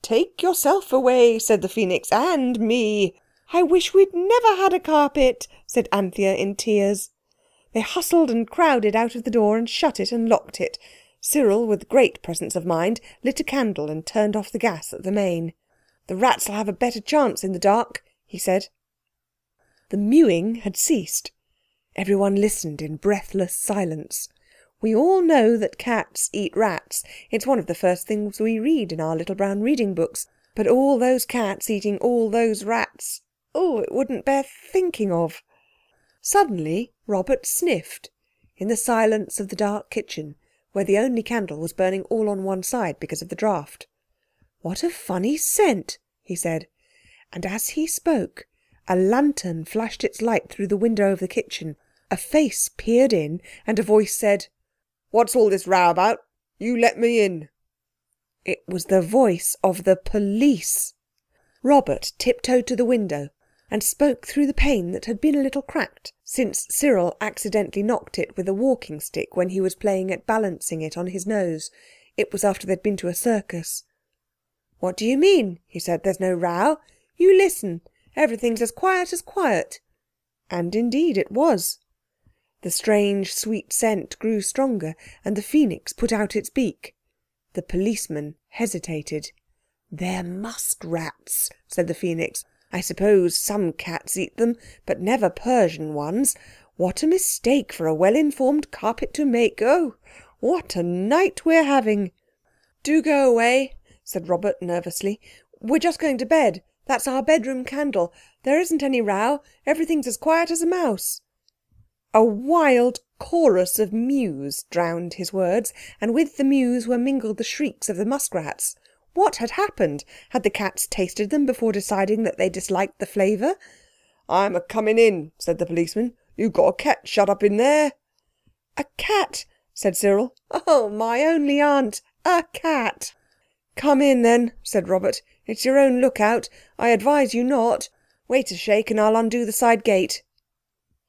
"Take yourself away," said the Phoenix, "and me." "I wish we'd never had a carpet," said Anthea in tears. They hustled and crowded out of the door and shut it and locked it. Cyril, with great presence of mind, lit a candle and turned off the gas at the main. "The rats'll have a better chance in the dark," he said. The mewing had ceased. Everyone listened in breathless silence. We all know that cats eat rats. It's one of the first things we read in our little brown reading books. But all those cats eating all those rats, oh, it wouldn't bear thinking of. Suddenly Robert sniffed in the silence of the dark kitchen, where the only candle was burning all on one side because of the draught. "What a funny scent," he said. And as he spoke, a lantern flashed its light through the window of the kitchen. A face peered in, and a voice said, "What's all this row about? You let me in." It was the voice of the police. Robert tiptoed to the window and spoke through the pane that had been a little cracked since Cyril accidentally knocked it with a walking stick when he was playing at balancing it on his nose. It was after they'd been to a circus. "What do you mean?" he said. "There's no row. You listen. Everything's as quiet. And indeed it was. The strange sweet scent grew stronger, and the phoenix put out its beak. The policeman hesitated. "They're muskrats," said the phoenix. "I suppose some cats eat them, but never Persian ones. What a mistake for a well-informed carpet to make. Oh, what a night we're having!" "Do go away," said Robert nervously. "We're just going to bed. That's our bedroom candle. There isn't any row. Everything's as quiet as a mouse." A wild chorus of mews drowned his words, and with the mews were mingled the shrieks of the muskrats. What had happened? Had the cats tasted them before deciding that they disliked the flavour? "I'm a-coming in," said the policeman. "You got a cat shut up in there." "A cat?" said Cyril. "Oh, my only aunt! A cat!" "Come in then," said Robert. "It's your own lookout. I advise you not. Wait a shake and I'll undo the side gate."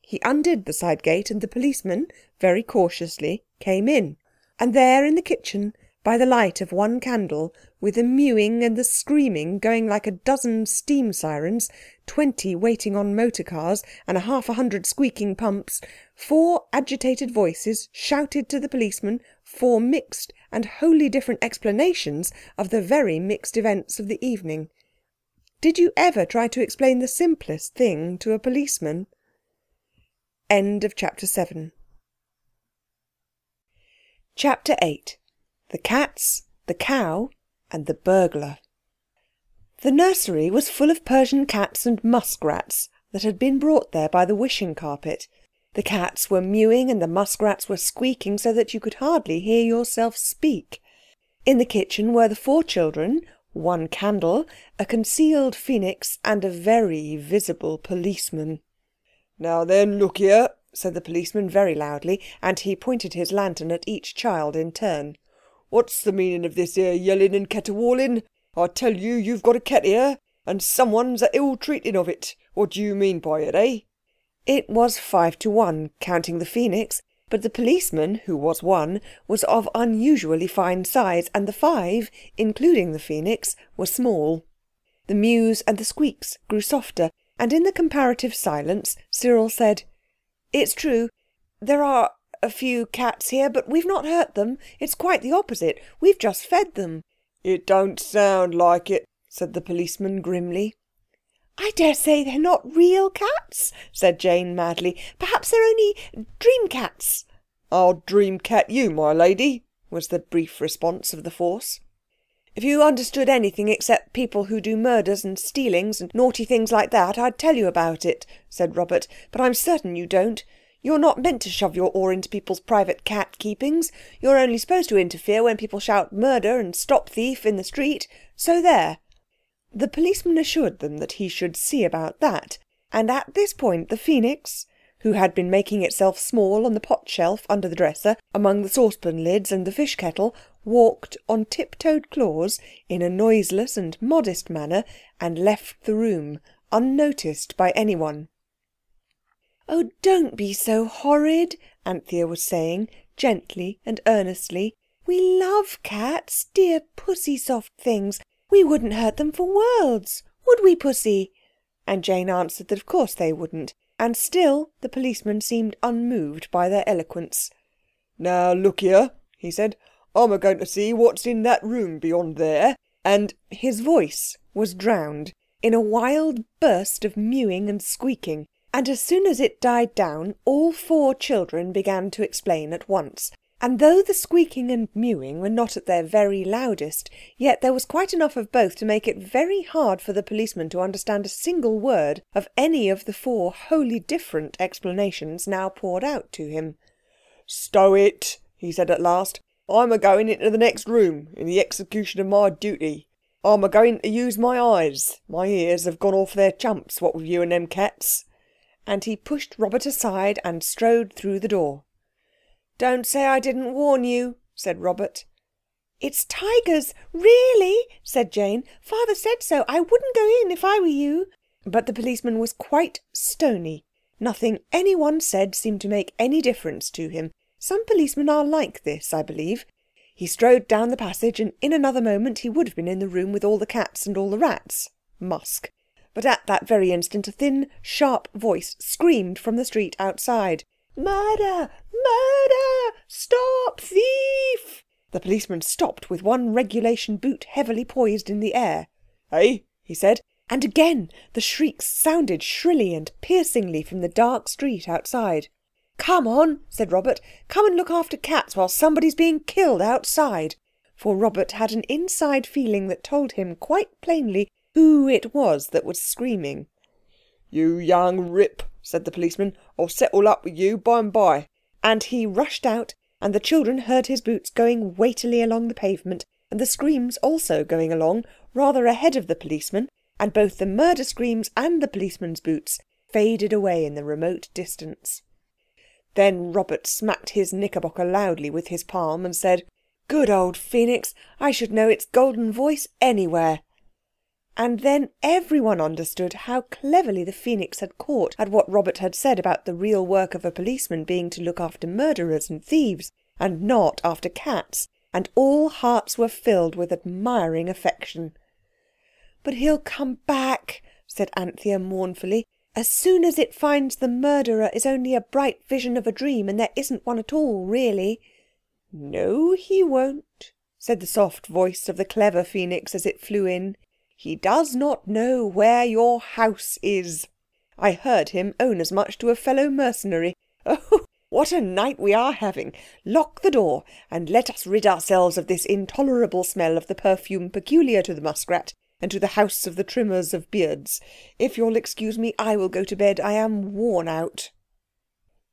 He undid the side gate, and the policeman, very cautiously, came in. And there in the kitchen, by the light of one candle, with the mewing and the screaming going like a dozen steam sirens, 20 waiting on motor cars, and 100 squeaking pumps, 4 agitated voices shouted to the policeman 4 mixed and wholly different explanations of the very mixed events of the evening. Did you ever try to explain the simplest thing to a policeman? End of chapter 7. Chapter 8. The Cats, the Cow and the Burglar. The nursery was full of Persian cats and muskrats that had been brought there by the wishing carpet. The cats were mewing and the muskrats were squeaking so that you could hardly hear yourself speak. In the kitchen were the 4 children, 1 candle, a concealed phoenix and a very visible policeman. "Now then, look here," said the policeman very loudly, and he pointed his lantern at each child in turn. "What's the meaning of this here yelling and caterwauling? I tell you, you've got a cat here, and someone's a ill-treating of it. What do you mean by it, eh?" It was 5 to 1, counting the phoenix, but the policeman, who was 1, was of unusually fine size, and the 5, including the phoenix, were small. The mews and the squeaks grew softer, and in the comparative silence Cyril said, "It's true, there are a few cats here, but we've not hurt them. It's quite the opposite. We've just fed them." "It don't sound like it," said the policeman grimly. "I dare say they're not real cats," said Jane madly. "Perhaps they're only dream cats." "I'll dream cat you, my lady," was the brief response of the force. "If you understood anything except people who do murders and stealings and naughty things like that, I'd tell you about it," said Robert. "But I'm certain you don't. You're not meant to shove your oar into people's private cat keepings. You're only supposed to interfere when people shout murder and stop thief in the street. So there." The policeman assured them that he should see about that, and at this point the phoenix, who had been making itself small on the pot shelf under the dresser, among the saucepan lids and the fish kettle, walked on tiptoed claws in a noiseless and modest manner and left the room, unnoticed by anyone. "Oh, don't be so horrid," Anthea was saying, gently and earnestly. "We love cats, dear pussy soft things. We wouldn't hurt them for worlds, would we, Pussy?" And Jane answered that of course they wouldn't, and still the policeman seemed unmoved by their eloquence. "Now look here," he said, "I'm a-going to see what's in that room beyond there," and his voice was drowned in a wild burst of mewing and squeaking, and as soon as it died down all 4 children began to explain at once. And though the squeaking and mewing were not at their very loudest, yet there was quite enough of both to make it very hard for the policeman to understand a single word of any of the 4 wholly different explanations now poured out to him. "Stow it," he said at last. "I'm a-going into the next room in the execution of my duty. I'm a-going to use my eyes. My ears have gone off their chumps, what with you and them cats." And he pushed Robert aside and strode through the door. "Don't say I didn't warn you," said Robert. "It's tigers, really," said Jane. "Father said so. I wouldn't go in if I were you." But the policeman was quite stony. Nothing anyone said seemed to make any difference to him. Some policemen are like this, I believe. He strode down the passage, and in another moment he would have been in the room with all the cats and all the rats. Musk. But at that very instant a thin, sharp voice screamed from the street outside. "Murder! Murder! Stop thief!" The policeman stopped with one regulation boot heavily poised in the air. "Eh?" he said, and again the shrieks sounded shrilly and piercingly from the dark street outside. "Come on," said Robert. "Come and look after cats while somebody's being killed outside." For Robert had an inside feeling that told him quite plainly who it was that was screaming. "You young rip," said the policeman. "I'll settle up with you by and by." And he rushed out, and the children heard his boots going weightily along the pavement, and the screams also going along, rather ahead of the policeman, and both the murder screams and the policeman's boots faded away in the remote distance. Then Robert smacked his knickerbocker loudly with his palm and said, "Good old Phoenix! I should know its golden voice anywhere." And then everyone understood how cleverly the Phoenix had caught at what Robert had said about the real work of a policeman being to look after murderers and thieves, and not after cats, and all hearts were filled with admiring affection. "But he'll come back," said Anthea mournfully. "As soon as it finds the murderer is only a bright vision of a dream, and there isn't one at all, really." "No, he won't," said the soft voice of the clever Phoenix as it flew in. "He does not know where your house is. I heard him own as much to a fellow mercenary. Oh, what a night we are having! Lock the door and let us rid ourselves of this intolerable smell of the perfume peculiar to the muskrat and to the house of the trimmers of beards. If you'll excuse me, I will go to bed. I am worn out."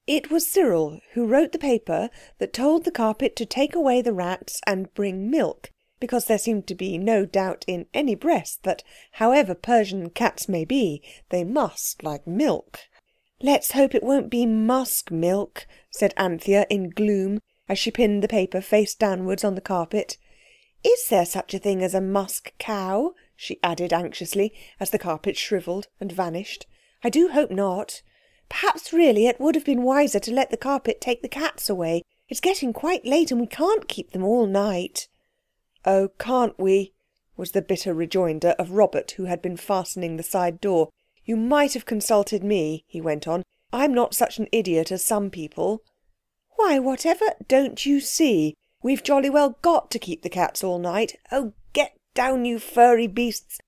It was Cyril who wrote the paper that told the carpet to take away the rats and bring milk, because there seemed to be no doubt in any breast that, however Persian cats may be, they must like milk. "Let's hope it won't be musk milk," said Anthea in gloom, as she pinned the paper face downwards on the carpet. "Is there such a thing as a musk cow?" she added anxiously, as the carpet shrivelled and vanished. "I do hope not. Perhaps really it would have been wiser to let the carpet take the cats away. It's getting quite late and we can't keep them all night." "Oh, can't we?" was the bitter rejoinder of Robert, who had been fastening the side door. "You might have consulted me," he went on. "I'm not such an idiot as some people." "Why, whatever don't you see? We've jolly well got to keep the cats all night. Oh, get down, you furry beasts!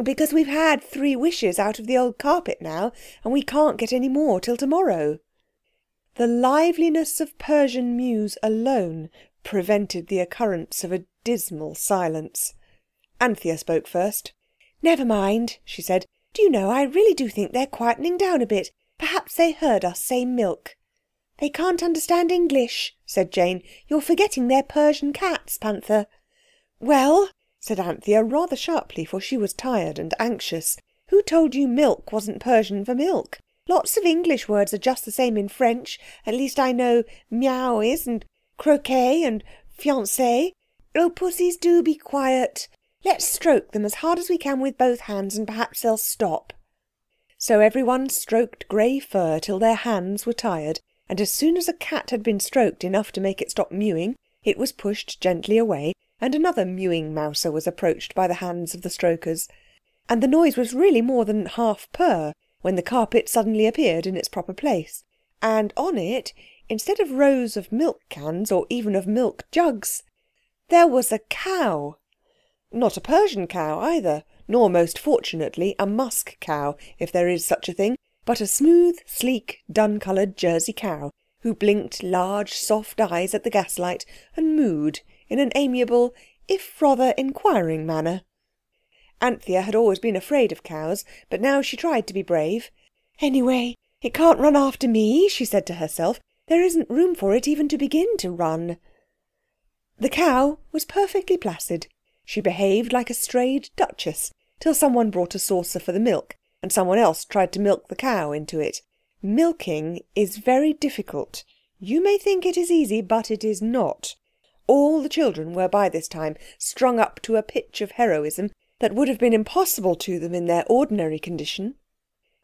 Because we've had 3 wishes out of the old carpet now, and we can't get any more till tomorrow." The liveliness of Persian mews alone prevented the occurrence of a dismal silence. Anthea spoke first. "Never mind," she said. "Do you know, I really do think they're quietening down a bit. Perhaps they heard us say milk." "They can't understand English," said Jane. "You're forgetting they're Persian cats, Panther." "Well," said Anthea rather sharply, for she was tired and anxious, "who told you milk wasn't Persian for milk? Lots of English words are just the same in French. At least I know meow is, and croquet and fiancé. Oh, pussies, do be quiet. Let's stroke them as hard as we can with both hands and perhaps they'll stop." So everyone stroked grey fur till their hands were tired, and as soon as a cat had been stroked enough to make it stop mewing, it was pushed gently away, and another mewing mouser was approached by the hands of the strokers. And the noise was really more than half purr when the carpet suddenly appeared in its proper place, and on it, instead of rows of milk cans or even of milk jugs, there was a cow. Not a Persian cow either, nor, most fortunately, a musk cow, if there is such a thing, but a smooth, sleek, dun-coloured Jersey cow, who blinked large, soft eyes at the gaslight and mooed in an amiable, if rather inquiring manner. Anthea had always been afraid of cows, but now she tried to be brave. "Anyway, it can't run after me," she said to herself. "There isn't room for it even to begin to run." The cow was perfectly placid. She behaved like a strayed duchess, till someone brought a saucer for the milk, and someone else tried to milk the cow into it. Milking is very difficult. You may think it is easy, but it is not. All the children were by this time strung up to a pitch of heroism that would have been impossible to them in their ordinary condition.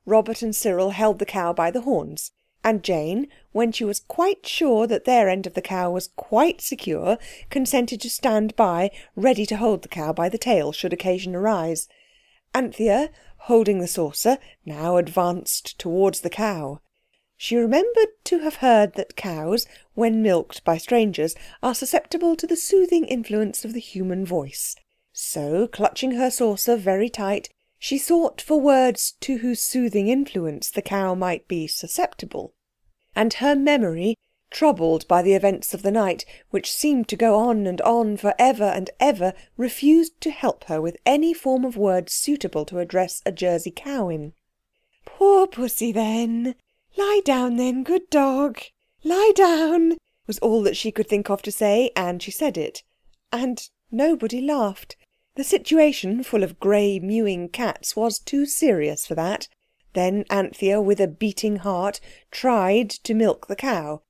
Robert and Cyril held the cow by the horns, and Jane, when she was quite sure that their end of the cow was quite secure, consented to stand by, ready to hold the cow by the tail should occasion arise. Anthea, holding the saucer, now advanced towards the cow. She remembered to have heard that cows, when milked by strangers, are susceptible to the soothing influence of the human voice. So, clutching her saucer very tight, she sought for words to whose soothing influence the cow might be susceptible. And her memory, troubled by the events of the night, which seemed to go on for ever and ever, refused to help her with any form of words suitable to address a Jersey cow in. "Poor pussy, then. Lie down, then, good dog. Lie down," was all that she could think of to say, and she said it. And nobody laughed. The situation, full of grey mewing cats, was too serious for that. Then Anthea, with a beating heart, tried to milk the cow.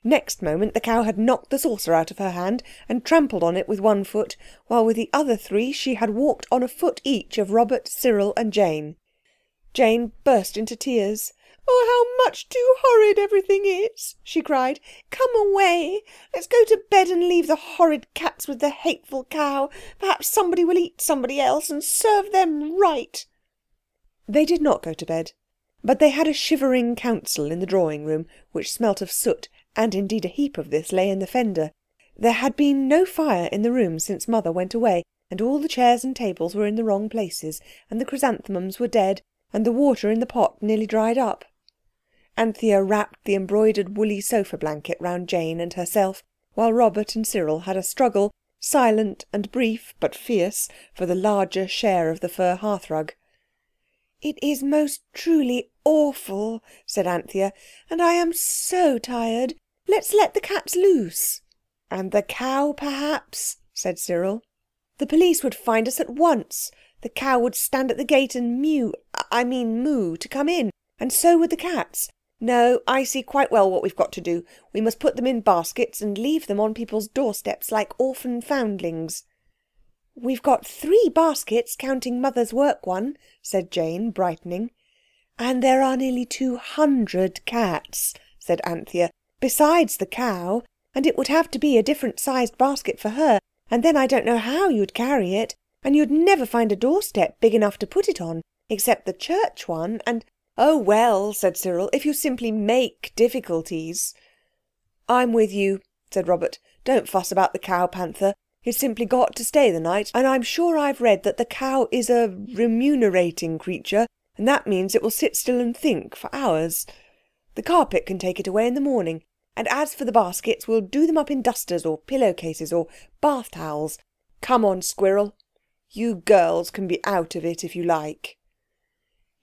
Next moment the cow had knocked the saucer out of her hand and trampled on it with one foot, while with the other three she had walked on a foot each of Robert, Cyril and Jane. Jane burst into tears. "Oh, how much too horrid everything is!" she cried. "Come away. Let's go to bed and leave the horrid cats with the hateful cow. Perhaps somebody will eat somebody else and serve them right." They did not go to bed, but they had a shivering council in the drawing-room, which smelt of soot, and indeed a heap of this lay in the fender. There had been no fire in the room since Mother went away, and all the chairs and tables were in the wrong places, and the chrysanthemums were dead, and the water in the pot nearly dried up. Anthea wrapped the embroidered woolly sofa blanket round Jane and herself, while Robert and Cyril had a struggle, silent and brief but fierce, for the larger share of the fur hearthrug. "It is most truly awful," said Anthea, "and I am so tired. Let's let the cats loose." "And the cow, perhaps," said Cyril. "The police would find us at once. The cow would stand at the gate and moo, to come in, and so would the cats. No, I see quite well what we've got to do. We must put them in baskets and leave them on people's doorsteps like orphan foundlings." "We've got 3 baskets, counting Mother's work one," said Jane, brightening. "And there are nearly 200 cats," said Anthea, "besides the cow, and it would have to be a different-sized basket for her, and then I don't know how you'd carry it, and you'd never find a doorstep big enough to put it on, except the church one, and—" "Oh, well," said Cyril, "if you simply make difficulties—" "I'm with you," said Robert. "Don't fuss about the cow, Panther. It's simply got to stay the night, and I'm sure I've read that the cow is a remunerating creature, and that means it will sit still and think for hours. The carpet can take it away in the morning, and as for the baskets, we'll do them up in dusters or pillowcases or bath towels. Come on, Squirrel. You girls can be out of it if you like."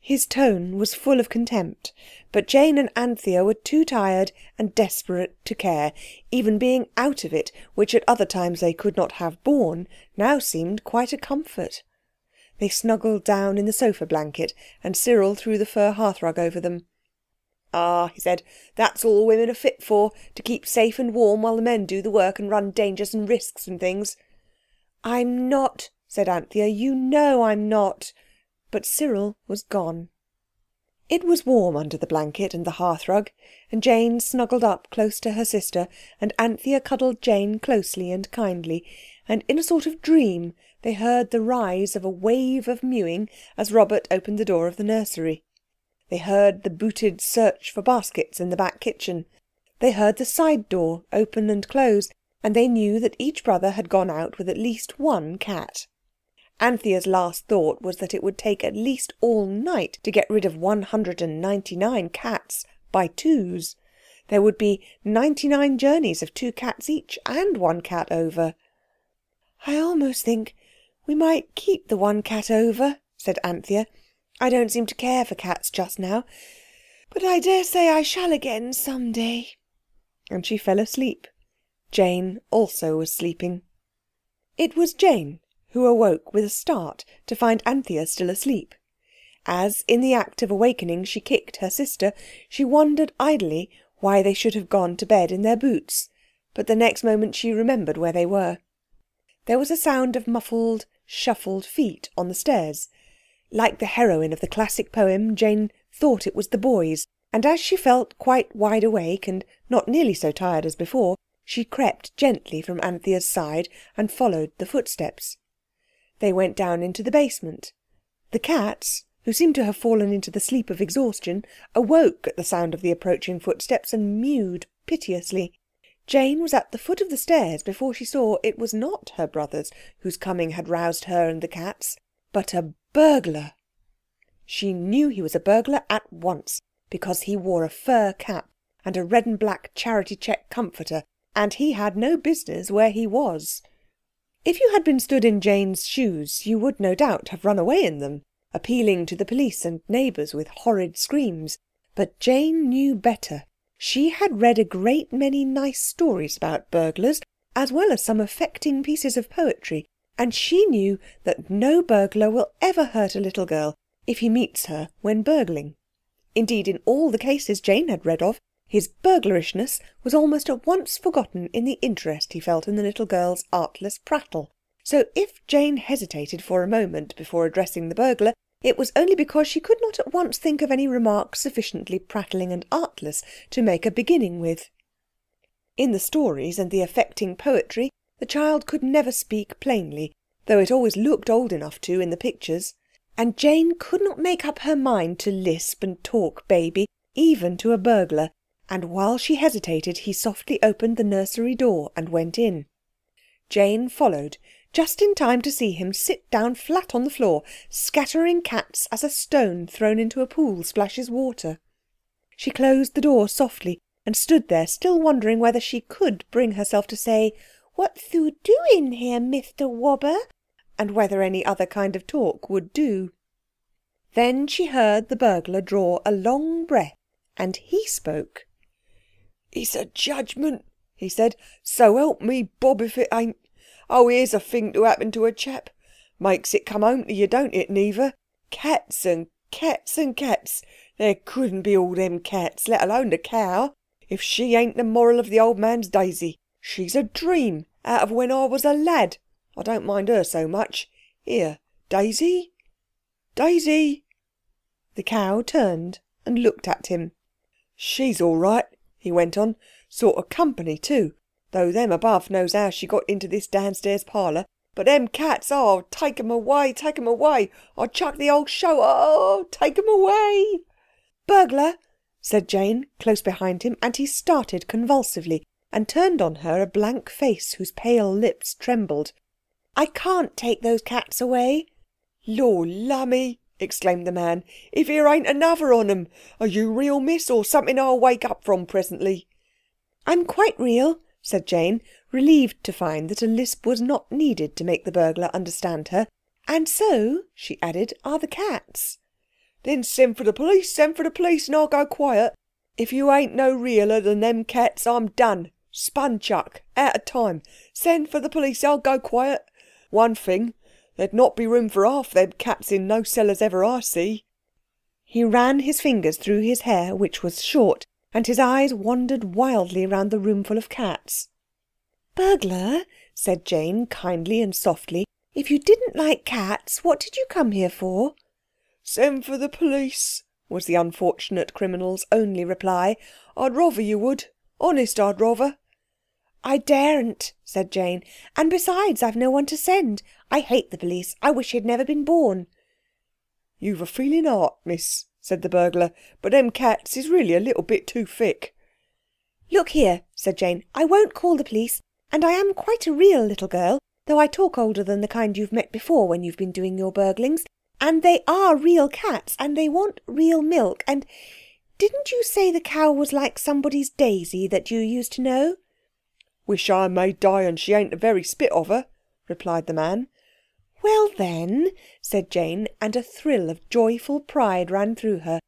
His tone was full of contempt, but Jane and Anthea were too tired and desperate to care. Even being out of it, which at other times they could not have borne, now seemed quite a comfort. They snuggled down in the sofa blanket, and Cyril threw the fur hearthrug over them. "Ah," he said, "that's all women are fit for, to keep safe and warm while the men do the work and run dangers and risks and things." "I'm not," said Anthea. "You know I'm not." But Cyril was gone. It was warm under the blanket and the hearthrug, and Jane snuggled up close to her sister, and Anthea cuddled Jane closely and kindly, and in a sort of dream they heard the rise of a wave of mewing as Robert opened the door of the nursery. They heard the booted search for baskets in the back kitchen. They heard the side door open and close, and they knew that each brother had gone out with at least one cat. Anthea's last thought was that it would take at least all night to get rid of 199 cats by twos. There would be 99 journeys of 2 cats each, and 1 cat over. "I almost think we might keep the 1 cat over," said Anthea. "I don't seem to care for cats just now, but I dare say I shall again some day." And she fell asleep. Jane also was sleeping. It was Jane who awoke with a start to find Anthea still asleep. As, in the act of awakening, she kicked her sister, she wondered idly why they should have gone to bed in their boots, but the next moment she remembered where they were. There was a sound of muffled, shuffled feet on the stairs. Like the heroine of the classic poem, Jane thought it was the boys, and as she felt quite wide awake and not nearly so tired as before, she crept gently from Anthea's side and followed the footsteps. They went down into the basement. The cats, who seemed to have fallen into the sleep of exhaustion, awoke at the sound of the approaching footsteps and mewed piteously. Jane was at the foot of the stairs before she saw it was not her brothers whose coming had roused her and the cats, but a burglar. She knew he was a burglar at once, because he wore a fur cap and a red and black charity check comforter, and he had no business where he was. If you had been stood in Jane's shoes, you would no doubt have run away in them, appealing to the police and neighbours with horrid screams. But Jane knew better. She had read a great many nice stories about burglars, as well as some affecting pieces of poetry, and she knew that no burglar will ever hurt a little girl if he meets her when burgling. Indeed, in all the cases Jane had read of, his burglarishness was almost at once forgotten in the interest he felt in the little girl's artless prattle. So if Jane hesitated for a moment before addressing the burglar, it was only because she could not at once think of any remark sufficiently prattling and artless to make a beginning with. In the stories and the affecting poetry, the child could never speak plainly, though it always looked old enough to in the pictures, and Jane could not make up her mind to lisp and talk baby, even to a burglar, and while she hesitated he softly opened the nursery door and went in. Jane followed, just in time to see him sit down flat on the floor, scattering cats as a stone thrown into a pool splashes water. She closed the door softly and stood there, still wondering whether she could bring herself to say, "What thou doing here, Mr. Wobber?" and whether any other kind of talk would do. Then she heard the burglar draw a long breath, and he spoke. "It's a judgment," he said. "So help me, Bob, if it ain't. Oh, here's a thing to happen to a chap. Makes it come home to you, don't it, Neva? Cats and cats and cats. There couldn't be all them cats, let alone the cow, if she ain't the moral of the old man's Daisy. She's a dream out of when I was a lad. I don't mind her so much. Here, Daisy? Daisy?" The cow turned and looked at him. "She's all right," he went on. "Sort of company, too. Though them above knows how she got into this downstairs parlour. But them cats, oh, take 'em away, take 'em away. I'd chuck the old show, oh, take 'em away." "Burglar," said Jane, close behind him, and he started convulsively and turned on her a blank face whose pale lips trembled. "I can't take those cats away." "Lor' lummy!" exclaimed the man. "If here ain't another on 'em! Are you real, miss, or something I'll wake up from presently?" "I'm quite real," said Jane, relieved to find that a lisp was not needed to make the burglar understand her. "And so," she added, "are the cats." "Then send for the police, and I'll go quiet. If you ain't no realer than them cats, I'm done. Spun-chuck, out of time. Send for the police, I'll go quiet. One thing, there'd not be room for half them cats in no cellars ever I see." He ran his fingers through his hair, which was short, and his eyes wandered wildly round the roomful of cats. "Burglar," said Jane kindly and softly, "if you didn't like cats, what did you come here for?" "Send for the police," was the unfortunate criminal's only reply. "I'd rather you would. Honest, I'd rather." "I daren't," said Jane. "And besides, I've no one to send. I hate the police. I wish he'd never been born." "You've a feeling heart, miss," said the burglar, "but them cats is really a little bit too thick." "Look here," said Jane, "I won't call the police, and I am quite a real little girl, though I talk older than the kind you've met before when you've been doing your burglings. And they are real cats, and they want real milk, and didn't you say the cow was like somebody's Daisy that you used to know?" "Wish I may die and she ain't the very spit of her," replied the man. "Well then," said Jane, and a thrill of joyful pride ran through her,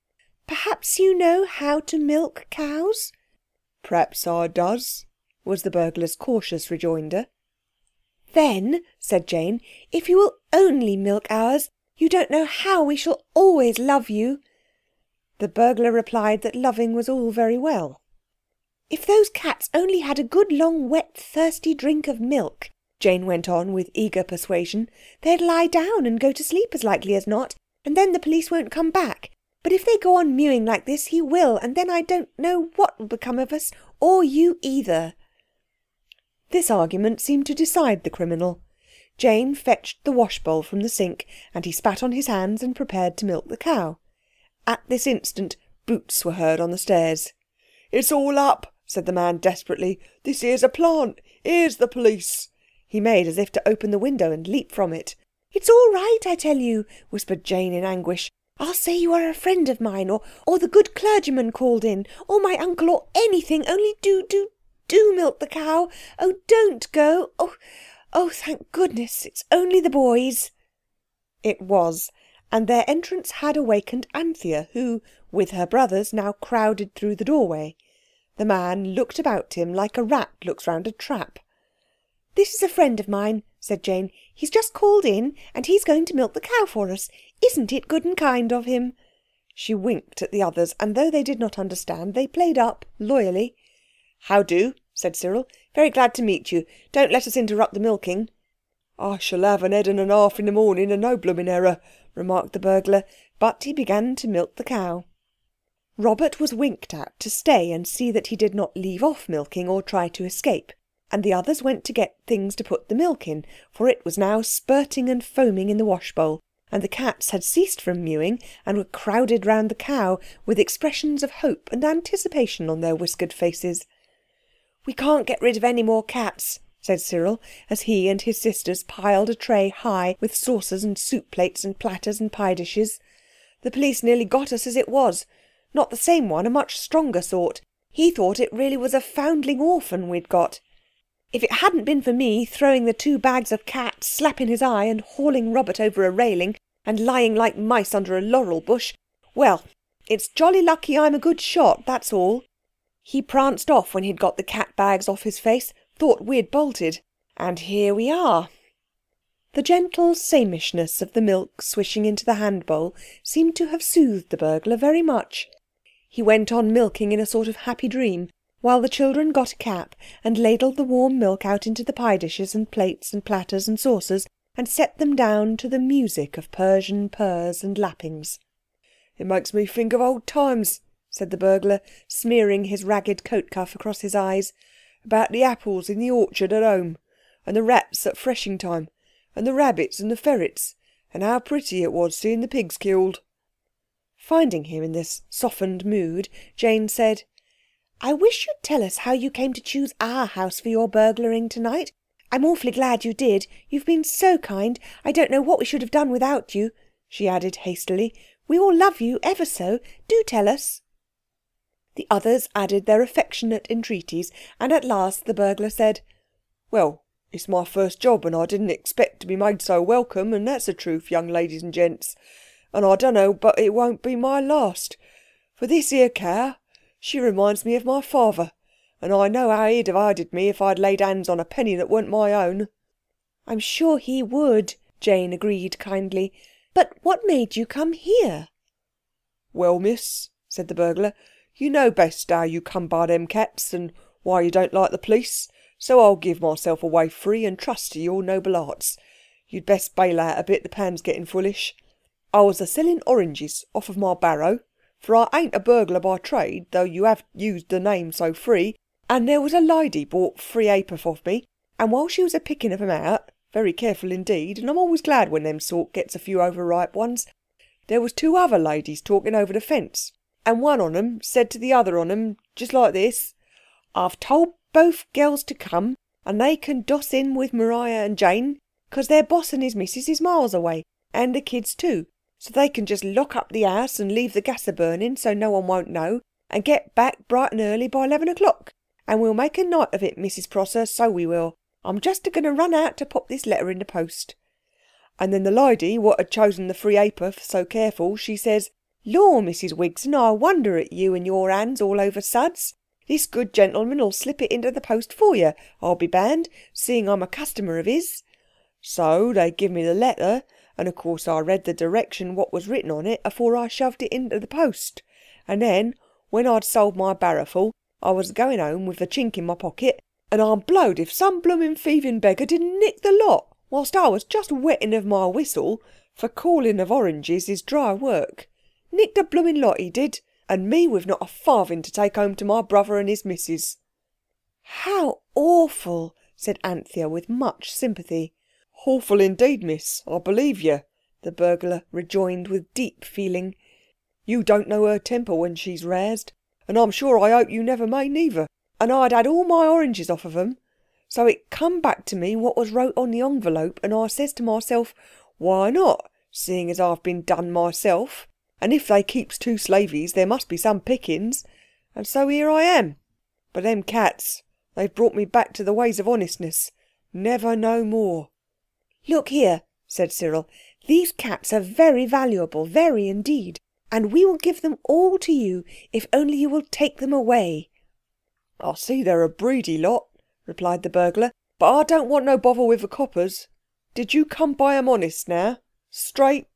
"perhaps you know how to milk cows?" "Perhaps I does," was the burglar's cautious rejoinder. "Then," said Jane, "if you will only milk ours, you don't know how we shall always love you." The burglar replied that loving was all very well. "If those cats only had a good long wet thirsty drink of milk," Jane went on with eager persuasion, "they'd lie down and go to sleep as likely as not, and then the police won't come back. But if they go on mewing like this, he will, and then I don't know what will become of us, or you either." This argument seemed to decide the criminal. Jane fetched the washbowl from the sink, and he spat on his hands and prepared to milk the cow. At this instant, boots were heard on the stairs. "It's all up," said the man desperately. "This here's a plant. Here's the police." He made as if to open the window and leap from it. "It's all right, I tell you," whispered Jane in anguish. "I'll say you are a friend of mine, or the good clergyman called in, or my uncle, or anything. Only do milk the cow. Oh, don't go. Oh, thank goodness, it's only the boys." It was, and their entrance had awakened Anthea, who, with her brothers, now crowded through the doorway. The man looked about him like a rat looks round a trap. "This is a friend of mine," said Jane. "He's just called in, and he's going to milk the cow for us. Isn't it good and kind of him?" She winked at the others, and though they did not understand, they played up loyally. "How do?" said Cyril. "Very glad to meet you. Don't let us interrupt the milking." "I shall have an head and a half in the morning, and no blooming error," remarked the burglar, but he began to milk the cow. Robert was winked at to stay and see that he did not leave off milking or try to escape, and the others went to get things to put the milk in, for it was now spurting and foaming in the washbowl, and the cats had ceased from mewing and were crowded round the cow with expressions of hope and anticipation on their whiskered faces. "We can't get rid of any more cats," said Cyril, as he and his sisters piled a tray high with saucers and soup plates and platters and pie dishes. "The police nearly got us as it was. Not the same one, a much stronger sort. He thought it really was a foundling orphan we'd got. If it hadn't been for me throwing the 2 bags of cats slap in his eye and hauling Robert over a railing and lying like mice under a laurel bush, well, it's jolly lucky I'm a good shot, that's all." He pranced off when he'd got the cat bags off his face, thought we'd bolted, and here we are. The gentle samishness of the milk swishing into the hand-bowl seemed to have soothed the burglar very much. He went on milking in a sort of happy dream, while the children got a cap and ladled the warm milk out into the pie dishes and plates and platters and saucers, and set them down to the music of Persian purrs and lappings. "It makes me think of old times," said the burglar, smearing his ragged coat cuff across his eyes, "about the apples in the orchard at home, and the rats at threshing time, and the rabbits and the ferrets, and how pretty it was seeing the pigs killed." Finding him in this softened mood, Jane said, "I wish you'd tell us how you came to choose our house for your burglaring tonight. I'm awfully glad you did. You've been so kind. I don't know what we should have done without you," she added hastily. "We all love you ever so. Do tell us." The others added their affectionate entreaties, and at last the burglar said, "Well, it's my first job, and I didn't expect to be made so welcome, and that's the truth, young ladies and gents. And I dunno but it won't be my last. For this here cow, she reminds me of my father, and I know how he'd have hided me if I'd laid hands on a penny that weren't my own." "I'm sure he would," Jane agreed kindly. "But what made you come here?" "Well, miss," said the burglar, "you know best how you come by them cats, and why you don't like the police, so I'll give myself away free and trust to your noble arts. You'd best bail out a bit, the pan's getting foolish. I was a-selling oranges off of my barrow, for I ain't a burglar by trade, though you have used the name so free, and there was a lady bought 3 ha'porth of me, and while she was a-picking of 'em out, very careful indeed, and I'm always glad when them sort gets a few overripe ones, there was 2 other ladies talking over the fence, and one on 'em said to the other on 'em, just like this, 'I've told both girls to come, and they can doss in with Maria and Jane, 'cause their boss and his missus is miles away, and the kids too, so they can just lock up the house and leave the gas a-burning so no one won't know, and get back bright and early by 11 o'clock. And we'll make a night of it, Mrs. Prosser, so we will. I'm just a-going to run out to pop this letter in the post.' And then the lady, what had chosen the 3 ha'porth so careful, she says, 'Law, Mrs. Wigson, I wonder at you and your hands all over suds. This good gentleman'll slip it into the post for you, I'll be bound, seeing I'm a customer of his.' So they give me the letter, and of course I read the direction what was written on it afore I shoved it into the post. And then, when I'd sold my barrowful, I was going home with the chink in my pocket, and I'm blowed if some bloomin' thieving beggar didn't nick the lot, whilst I was just wetting of my whistle, for calling of oranges is dry work. Nicked a bloomin' lot he did, and me with not a farthing to take home to my brother and his missus." "How awful," said Anthea with much sympathy. "Awful indeed, miss, I believe you," the burglar rejoined with deep feeling. "You don't know her temper when she's roused, and I'm sure I hope you never may neither. And I'd had all my oranges off of 'em. So it come back to me what was wrote on the envelope, and I says to myself, why not, seeing as I've been done myself, and if they keeps two slaveys there must be some pickings, and so here I am. But them cats, they've brought me back to the ways of honestness. Never no more." "Look here," said Cyril, "these cats are very valuable, very indeed, and we will give them all to you if only you will take them away." "I see they're a breedy lot," replied the burglar, "but I don't want no bother with the coppers. Did you come by 'em honest now? Straight?"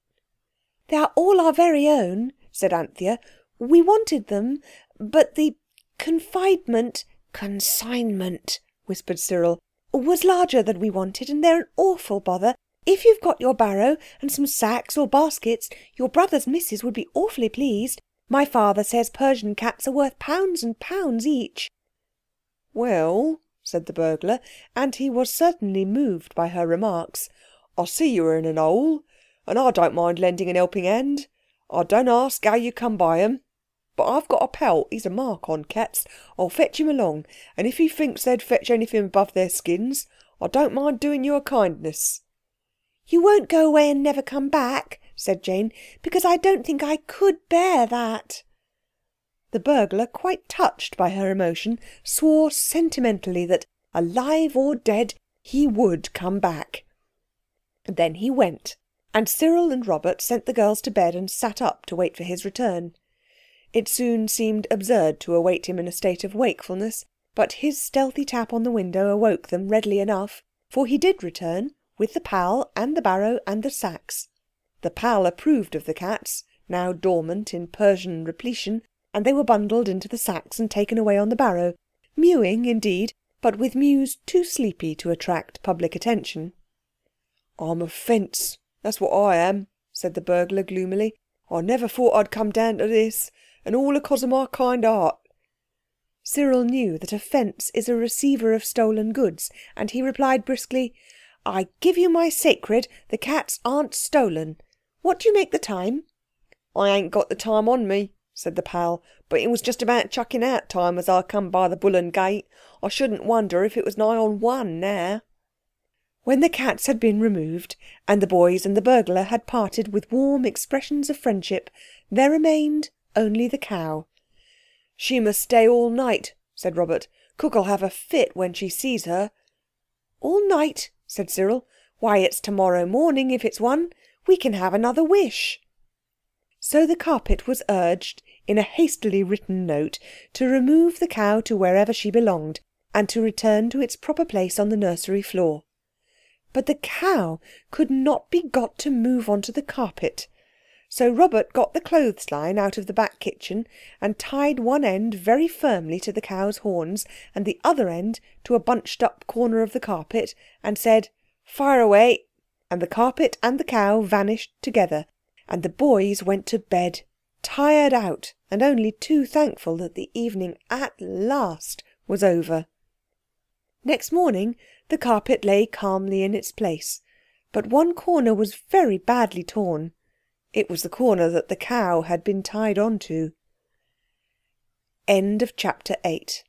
"They are all our very own," said Anthea. "We wanted them, but the confinement—" "Consignment," whispered Cyril, "was larger than we wanted, and they're an awful bother. If you've got your barrow and some sacks or baskets, your brother's missus would be awfully pleased. My father says Persian cats are worth pounds and pounds each." "Well," said the burglar, and he was certainly moved by her remarks, "I see you're in an hole, and I don't mind lending an helping hand. I don't ask how you come by 'em. But I've got a pal, he's a mark on cats. I'll fetch him along, and if he thinks they'd fetch anything above their skins, I don't mind doing you a kindness." "You won't go away and never come back?" said Jane, "because I don't think I could bear that." The burglar, quite touched by her emotion, swore sentimentally that, alive or dead, he would come back. Then he went, and Cyril and Robert sent the girls to bed and sat up to wait for his return. It soon seemed absurd to await him in a state of wakefulness, but his stealthy tap on the window awoke them readily enough, for he did return with the pal and the barrow and the sacks. The pal approved of the cats, now dormant in Persian repletion, and they were bundled into the sacks and taken away on the barrow, mewing indeed, but with mews too sleepy to attract public attention. "I'm a fence, that's what I am," said the burglar gloomily. "I never thought I'd come down to this, and all acause of my kind heart." Cyril knew that a fence is a receiver of stolen goods, and he replied briskly, "I give you my sacred, the cats aren't stolen. What do you make the time?" "I ain't got the time on me," said the pal, "but it was just about chucking out time as I come by the Bull and Gate. I shouldn't wonder if it was nigh on 1 now." When the cats had been removed, and the boys and the burglar had parted with warm expressions of friendship, there remained only the cow. "She must stay all night," said Robert. "Cook'll have a fit when she sees her." "All night?" said Cyril. "Why, it's tomorrow morning if it's 1. We can have another wish." So the carpet was urged, in a hastily written note, to remove the cow to wherever she belonged, and to return to its proper place on the nursery floor. But the cow could not be got to move onto the carpet. So Robert got the clothesline out of the back kitchen and tied one end very firmly to the cow's horns and the other end to a bunched up corner of the carpet, and said, "Fire away," and the carpet and the cow vanished together, and the boys went to bed, tired out and only too thankful that the evening at last was over. Next morning the carpet lay calmly in its place, but one corner was very badly torn. It was the corner that the cow had been tied on to. End of chapter 8.